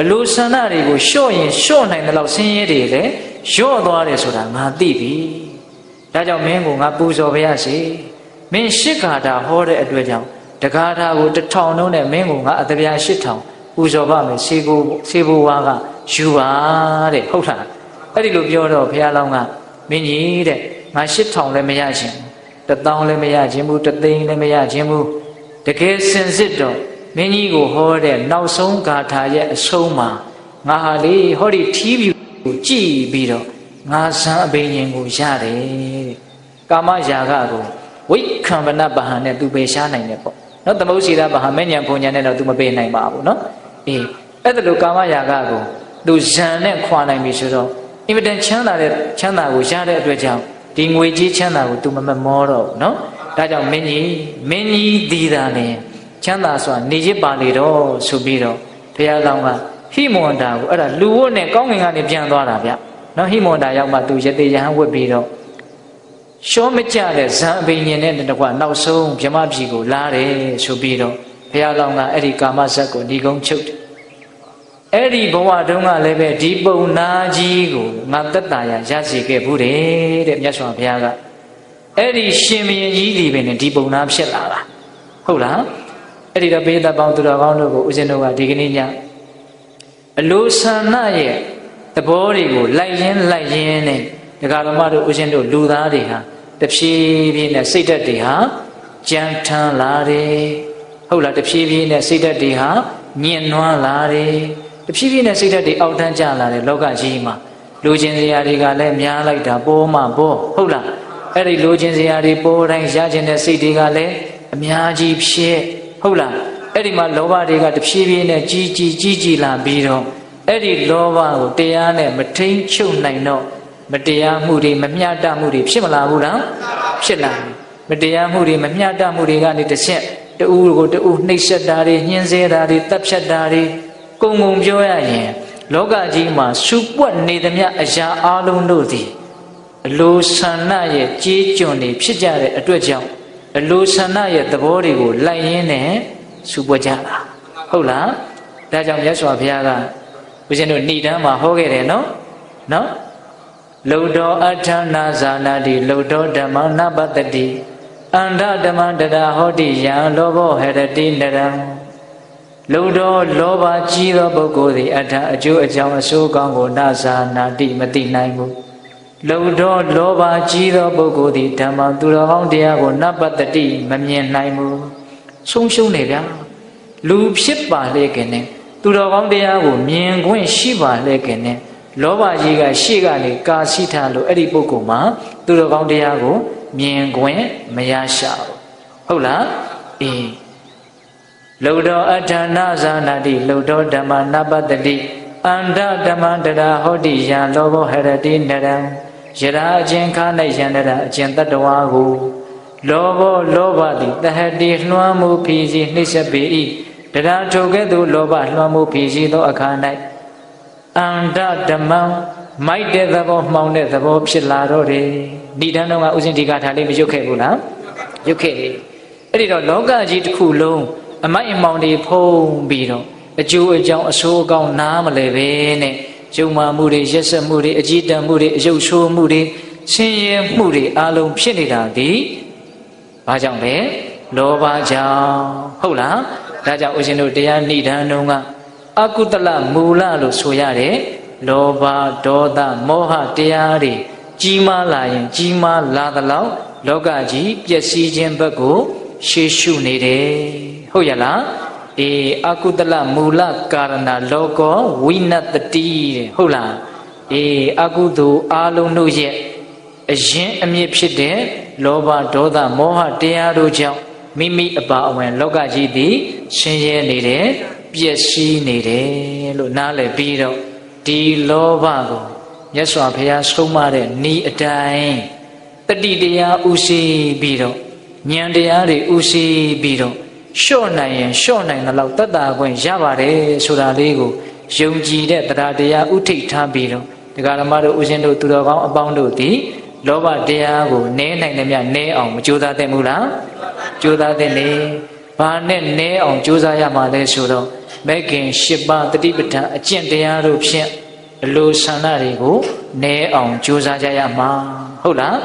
Speaker 1: အလိုဆန္ဒတွေကိုလျှော့ရင်လျှော့နိုင်တဲ့လောက်ဆင်းရဲတွေလည်းလျော့သွားတယ်ဆိုတာငါသိပြီဒါကြောင့်မင်းကိုငါပူဇော်ပါရစေမင်းရှစ်ဂါထာဟောတဲ့အတွက်ကြောင့်တဂါထာကို1000လုံးနဲ့မင်းကိုငါအတပြား8000ပူဇော်ပါမယ်ဆေးဘိုးဝါကယူပါတဲ့ဟုတ်လားအဲ့ဒီလိုပြောတော့ဘုရားလောင်းကမင်းကြီးတဲ့ငါ8000လည်းမရခြင်း1000လည်းမရခြင်းဘူး3သိန်းလည်းမရခြင်းဘူးတကယ်စင်စစ်တော့မင်းကြီးကိုဟောတဲ့နောက်ဆုံးဂါထာရဲ့အဆုံးမှာငါဟာလေဟောဒီထီးပြူကိုကြည်ပြီးတော့ငါဇံအဘိညာဉ်ကိုရတယ်ကာမရာဂကိုဝိခံမနပဟံနဲ့သူပယ်ရှားနိုင်တယ်ပေါ့နော်သမုဒ္ဒေတာပဟံမဲ့ညာဘုံညာနဲ့တော့သူမပယ်နိုင်ပါဘူးနော်အေးအဲ့ဒါလိုကာမရာဂကိုသူဇံနဲ့ခွာနိုင်ပြီဆိုတော့အင်မတန်ချမ်းသာတဲ့ချမ်းသာကိုရတဲ့အတွက်ကြောင့်ဒီငွေကြီးချမ်းသာကိုသူမမောတော့ဘူးနော်ဒါကြောင့်မင်းကြီးဒီတာနဲ့ချမ်းသာစွာနေရပါလေတော့ဆိုပြီးတော့ဘုရားလောင်းကဟိမဝန္တာကိုအဲ့ဒါလူဝတ်နဲ့ကောင်းကင်ကနေပြန်သွားတာဗျနော်ဟိမဝန္တာရောက်မှသူရတေယဟန်ဝတ်ပြီးတော့ရှောမကြတဲ့ဇံအဘိညာဉ်နဲ့တကွနောက်ဆုံးဗြဟ္မပြည်ကိုလာတယ်ဆိုပြီးတော့ဘုရားလောင်းကအဲ့ဒီကာမဇတ်ကိုဒီကုန်းချုပ်တယ်အဲ့ဒီဘဝတုန်းကလည်းပဲဒီပုံနာကြီးကိုငါသက်တာရစေခဲ့ဘူးတဲ့မြတ်စွာဘုရားကအဲ့ဒီရှင်မင်းကြီးဒီပင်နဲ့ဒီပုံနာဖြစ်လာတာဟုတ်လားအဲ့ဒီတော့ဘေးသက်ပေါင်းသူတော်ကောင်းတို့ကိုဦးဇင်းတို့ကဒီကနေ့ညအလိုဆန္ဒရဲ့သဘောတွေကိုလိုက်ရင်းနဲ့ဒကာတော်မတို့ဦးဇင်းတို့လူသားတွေဟာတဖြည်းဖြည်းနဲ့စိတ်ဓာတ်တွေဟာကြမ်းထမ်းလာတယ်ဟုတ်လားတဖြည်းဖြည်းနဲ့စိတ်ဓာတ်တွေဟာညှဉ်းနှွမ်းလာတယ်တဖြည်းဖြည်းနဲ့စိတ်ဓာတ်တွေအောက်တန်းကျလာတယ်လောကကြီးမှာလူချင်းစရာတွေကလည်းများလိုက်တာပေါ်မှပေါ်ဟုတ်လားအဲ့ဒီလူချင်းစရာတွေပေါ်တိုင်းရခြင်းတဲ့စိတ်တွေကလည်းအများကြီးဖြစ်ဟုတ်လားအဲ့ဒီမှာလောဘတွေကတဖြည်းဖြည်းနဲ့ကြီးလာပြီးတော့အဲ့ဒီလောဘကိုတရားနဲ့မထိန်ချုပ်နိုင်တော့မတရားမှုတွေမမျှတမှုတွေဖြစ်မလာဘူးလားဖြစ်လာတယ်မတရားမှုတွေမမျှတမှုတွေကနေတစ်ချက်တူကိုတူနှိပ်စက်တာတွေညှင်းဆဲတာတွေတပ်ဖြတ်တာတွေကုံပြောရရင်လောကကြီးမှာစူပွက်နေသမျှအရာအလုံးတို့သည်အလိုဆန္ဒရဲ့ကြေးကျွန်တွေဖြစ်ကြတဲ့အတွက်ကြောင့်အလိုဆန္ဒရဲ့သဘောတွေကိုလိုက်ရင်းနဲ့စူပွက်ကြတာဟုတ်လားဒါကြောင့်မြတ်စွာဘုရားကဦးဇင်းတို့ဏိဒန်းမှာဟောခဲ့တယ်နော်လုဒ္ဓောအဋ္ဌနာဇာနာတိလုဒ္ဓောဓမ္မနာပတ္တိ Anda damandada hoti yang lobo herati naram Ludo loba jido bogodi ada aju ajam asukango nasa nadi mati naimu Ludo loba jido bogodi dhamma turahong dia go napatati mamyen naimu Sung sung ne bya Lu phit pa le ke ne turahong dia go myen kwin shi pa le ke ne Loba ji ga shi ga ne ka si tha lo edi poggo ma turahong dia go မြင်ခွင့်မရရှာဘူးဟုတ်လားအေးလုံတော်အဋ္ဌာဏဇာနာတိလုံတော်ဓမ္မနပတ္တိအန္တဓမ္မတရာဟောတိယံလောဘောဟရတိနရံယရာအချင်းခါ၌ယန္တရာအချင်းတတ္တဝါကိုလောဘောလောဘတိတဟတိလွှမ်းမှုဖြီးစီနှိစ္စပေ၏တရားထိုကဲ့သို့လောဘလွှမ်းမှုဖြီးစီသောအခါ၌အန္တဓမ္မမိုက်တဲ့သဘောမှောင်တဲ့သဘောဖြစ်လာတော့တယ်ဒီတန်းတော့ကဥစဉ်ဒီကထားလေးမရုပ်ခဲ့ဘူးလားရုပ်ခဲ့တယ်အဲ့ဒီတော့လောကကြီးတစ်ခုလုံးအမိုက်အမှောင်တွေဖုံးပြီးတော့အကျိုးအကြောင်းအဆိုးအကောင်းနားမလဲပဲနဲ့ယုံမှမှုတွေရက်စက်မှုတွေအကြည်တန်မှုတွေအယုတ်ဆိုးမှုတွေဆင်းရဲမှုတွေအလုံးဖြစ်နေတာဒီဘာကြောင့်လဲလောဘကြောင့်ဟုတ်လားဒါကြောင့်ဥစဉ်တို့တရားဏိဒံတုံးကအကုသလမူလလို့ဆိုရတယ်လောဘဒေါသမောဟတရားတွေကြီးမားလာရင်ကြီးမားလာသလောက်လောကကြီးပျက်စီးခြင်းဘက်ကိုရှေ့ရှုနေတယ်ဟုတ်ရလားအေးအကုသလမူလကာရဏလောကောဝိနတတိတဲ့ဟုတ်လားအေးအကုသိုလ်အလုံးတို့ရဲ့အရင်အမြစ်ဖြစ်တဲ့လောဘဒေါသမောဟတရားတို့ကြောင့်မိမိအပါအဝင်လောကကြီးသည်ဆင်းရဲနေတယ်ပျက်စီးနေတယ်လို့နားလည်ပြီးတော့ဒီလောဘကိုမြတ်စွာဘုရားဆုံးမတဲ့ဤအတိုင်းတတိတရားဥရှိပြီးတော့ဉာဏ်တရားတွေဥရှိပြီးတော့လျှော့နိုင်ရင်လျှော့နိုင်တဲ့လောက်တတ်တာခွင့်ရပါတယ်ဆိုတာလေးကိုယုံကြည်တဲ့တရားတရားဥထိတ်ထားပြီးတော့ဒကာဓမ္မတို့ဥရှင်တို့သူတော်ကောင်းအပေါင်းတို့သည်လောဘတရားကိုနည်းနိုင်တယ်မြနည်းအောင်မကြိုးစားသင့်ဘူးလားကြိုးစားသင့်လေဘာနဲ့နည်းအောင်ကြိုးစားရမှာလဲဆိုတော့မဲခင်၈ပါးတတိပဋ္ဌာန်အကျင့်တရားတို့ဖြင့်အလိုဆန္ဒတွေကိုနည်းအောင်ကြိုးစားကြရမှာဟုတ်လား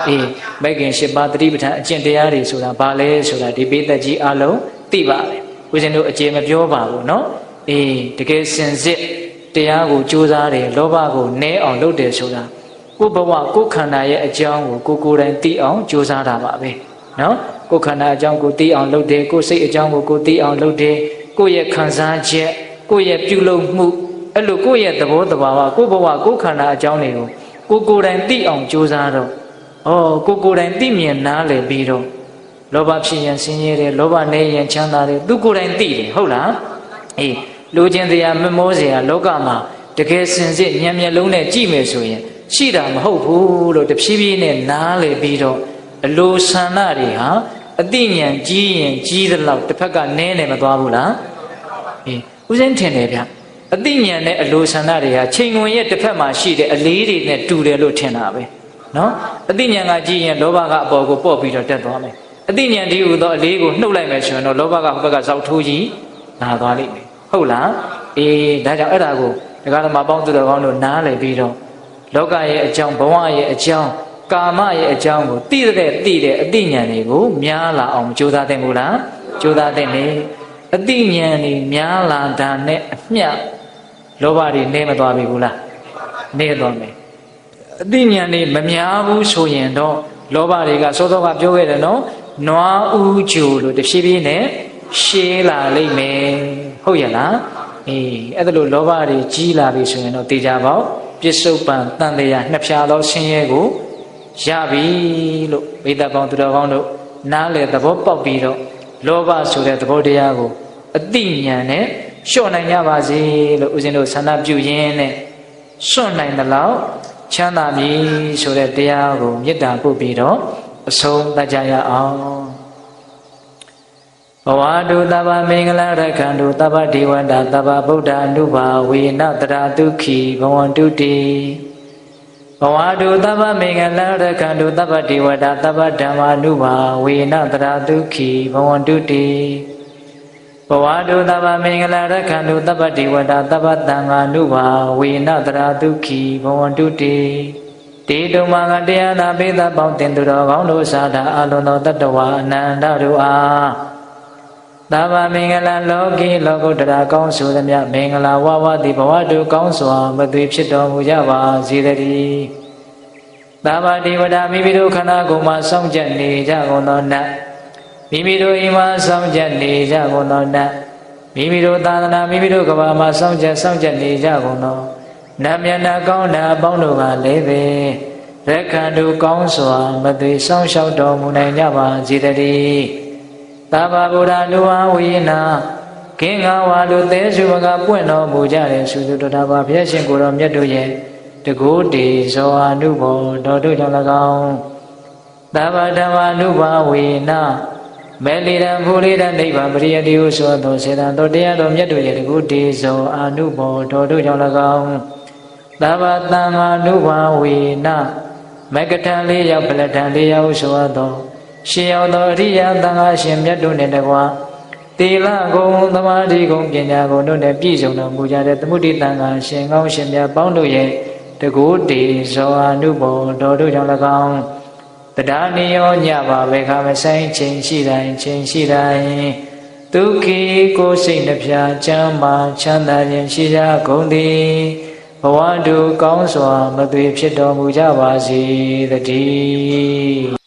Speaker 1: အေးမဲခင်၈ပါးတတိပဋ္ဌာန်အကျင့်တရားတွေဆိုတာဘာလဲဆိုတာဒီပိသက်ကြီးအလုံးသိပါတယ်ဦးဇင်းတို့အခြေမပြောပါဘူးเนาะအေးတကယ်စင်စစ်တရားကိုကြိုးစားတယ်လောဘကိုနည်းအောင်လုပ်တယ်ဆိုတာကိုယ်ဘဝကိုယ်ခန္ဓာရဲ့အကြောင်းကိုကိုယ်တိုင်သိအောင်ကြိုးစားတာပါပဲเนาะကိုယ်ခန္ဓာအကြောင်းကိုသိအောင်လုပ်တယ်ကိုယ်စိတ်အကြောင်းကိုသိအောင်လုပ်တယ်ကိုယ့်ရဲ့ခံစားချက်ကိုယ့်ရဲ့ပြုလုပ်မှုအဲ့လိုကိုယ့်ရဲ့သဘောတဘာဝကိုယ့်ဘဝကိုယ့်ခန္ဓာအကြောင်းတွေကိုကိုယ်တိုင်သိအောင်ကြိုးစားတော့ကိုယ်တိုင်သိမြင်နားလည်ပြီးတော့လောဘဖြစ်ရင်ဆင်းရဲတယ်လောဘနည်းရင်ချမ်းသာတယ်သူကိုယ်တိုင်သိတယ်ဟုတ်လားအေးလူချင်းတရားမမောစရာလောကမှာတကယ်စင်စစ်ဉာဏ်မျက်လုံးနဲ့ကြည့်မယ်ဆိုရင်ရှိတာမဟုတ်ဘူးလို့တဖြည်းဖြည်းနဲ့နားလည်ပြီးတော့အလိုဆန္ဒတွေဟာအသိဉာဏ်ကြီးရင်ကြီးသလောက်တစ်ဖက်ကနည်းနေမသွားဘူးလားအေးဦးစင်းထင်တယ်ဗျအသိဉာဏ်နဲ့အလိုဆန္ဒတွေဟာချိန်ဝင်ရဲ့တစ်ဖက်မှာရှိတဲ့အလေးတွေနဲ့တူတယ်လို့ထင်တာပဲနော်အသိဉာဏ်ကကြီးရင်လောဘကအပေါ်ကိုပေါ့ပြီးတော့တက်သွားမယ်အသိဉာဏ်ဒီဟူသောအလေးကိုနှုတ်လိုက်မယ်ဆိုရင်တော့လောဘကဟိုဘက်ကဇောက်ထိုးကြီးလာသွားလိမ့်မယ်ဟုတ်လားအေးဒါကြောင့်အဲ့ဒါကိုဒကာဓမ္မပေါင်းသူတော်ကောင်းတို့နားလည်ပြီးတော့လောကရဲ့အကြောင်းဘဝရဲ့အကြောင်းကာမရဲ့အကြောင်းကိုသိတဲ့အသိဉာဏ်တွေကိုများလာအောင်ကြိုးစားသင့်ဘူးလားကြိုးစားသင့်လေအသိဉာဏ်တွေများလာတာနဲ့အမျှလောဘတွေနည်းမသွားပြီဘူးလားနည်းသွားမယ်အသိဉာဏ်တွေမများဘူးဆိုရင်တော့လောဘတွေကစောစောကပြောခဲ့တယ်နော်နွားဥကြိုလို့တဖြည်းဖြည်းနဲ့ရှည်လာလိမ့်မယ်ဟုတ်ရဲ့လားအေးအဲ့ဒါလို့လောဘတွေကြီးလာပြီဆိုရင်တော့တေချာပေါက်ပစ္စုပန်တန်တရားနှစ်ဖြာသောဆင်းရဲကိုရပြီလို့ဘိဒ္ဓပေါင်းသူတော်ကောင်းတို့နားလေသဘောပေါက်ပြီးတော့လောဘဆိုတဲ့သဘောတရားကိုအသိဉာဏ်နဲ့လျှော့နိုင်ကြပါစေလို့ဦးဇင်းတို့ဆန္ဒပြုရင်းနဲ့စွန့်နိုင်သလောက်ချမ်းသာပြီဆိုတဲ့တရားကိုမေတ္တာပို့ပြီးတော့အဆုံးသတ်ကြရအောင်ဘဝတုသဗ္ဗမင်္ဂလရက္ခန္တုသဗ္ဗဒေဝတာသဗ္ဗဗုဒ္ဓ ानु ဘာဝေနတရာဒုက္ခိဘဝန္တုတိဘဝတုသဗ္ဗမင်္ဂလရက္ခန္တုသဗ္ဗဒေဝတာသဗ္ဗဓမ္မာ ानु ဘာဝေနတရာဒုက္ခိဘဝန္တုတိဘဝတုသဗ္ဗမင်္ဂလရက္ခန္တုသဗ္ဗဒေဝတာသဗ္ဗသံဃာ ानु ဘာဝေနတရာဒုက္ခိဘဝန္တုတိဘ တေတုံမာကတရားနာပိသပေါင်းတင်သူတော်ကောင်းတို့သာသာအလုံးသောတတ္တဝါအနန္တတို့အားသာဝမင်္ဂလာလောကီလောကုတ္တရာကောင်းဆိုသမျှမင်္ဂလာဝဝတိဘဝတုကောင်းစွာမသွေဖြစ်တော်မူကြပါစေတည်းသာဝတိဝဒမိမိတို့ခန္ဓာကိုယ်မှာစောင့်ကြနေကြကုန်သောနတ်မိမိတို့အိမ်မှာစောင့်ကြနေကြကုန်သောနတ်မိမိတို့သာသနာမိမိတို့ကဘာမှာစောင့်ကြနေကြကုန်သောနတ်မျက်နှာကောင်းတာအပေါင်းတို့ကလည်းပဲရက်ခန္တုကောင်းစွာမသွေစောင့်ရှောက်တော်မူနိုင်ကြပါစေတည်းသာဝဗုဒ္ဓလူဝဝိနာကင်းငါဝါလူသေးစုမကပွင့်တော်မူကြတဲ့သုစုတတာပါဘုရားရှင်ကိုယ်တော်မြတ်တို့ရဲ့တကုတေဇောအနုဘောတော်တို့ကြောင့်၎င်းသာဝဓမ္မနုဘဝေနမေလီရံဘူရိရနိဗ္ဗာန်ပရိယတိဟုဆိုသောစေတံတော်တရားတော်မြတ်တို့ရဲ့တကုတေဇောအနုဘောတော်တို့ကြောင့်၎င်းသာဝတံဃာနုဘဝေနမကထံလေးရောက်ပလထံလေးရောက်ဆိုသောရှင်ရောက်သောအရိယသံဃာရှင်မြတ်တို့နှင့်တကွာသီလဂုဏ်သမာဓိဂုဏ်ပညာဂုဏ်တို့နှင့်ပြည့်စုံတော်မူကြတဲ့သမုဒိသံဃာရှင်ကောင်းရှင်မြတ်ပေါင်းတို့ရဲ့တကုတေဇောအနုဘောတော်တို့ကြောင့်၎င်းတရားနိယောညပါဘေခမဆိုင်ချိန်ရှိတိုင်းဒုက္ခိကိုယ်စိတ်နှပြချမ်းသာချမ်းသာခြင်းရှိကြကုန်သည်ဘဝတုကောင်းစွာမသွေဖြစ်တော်မူကြပါစေတည်း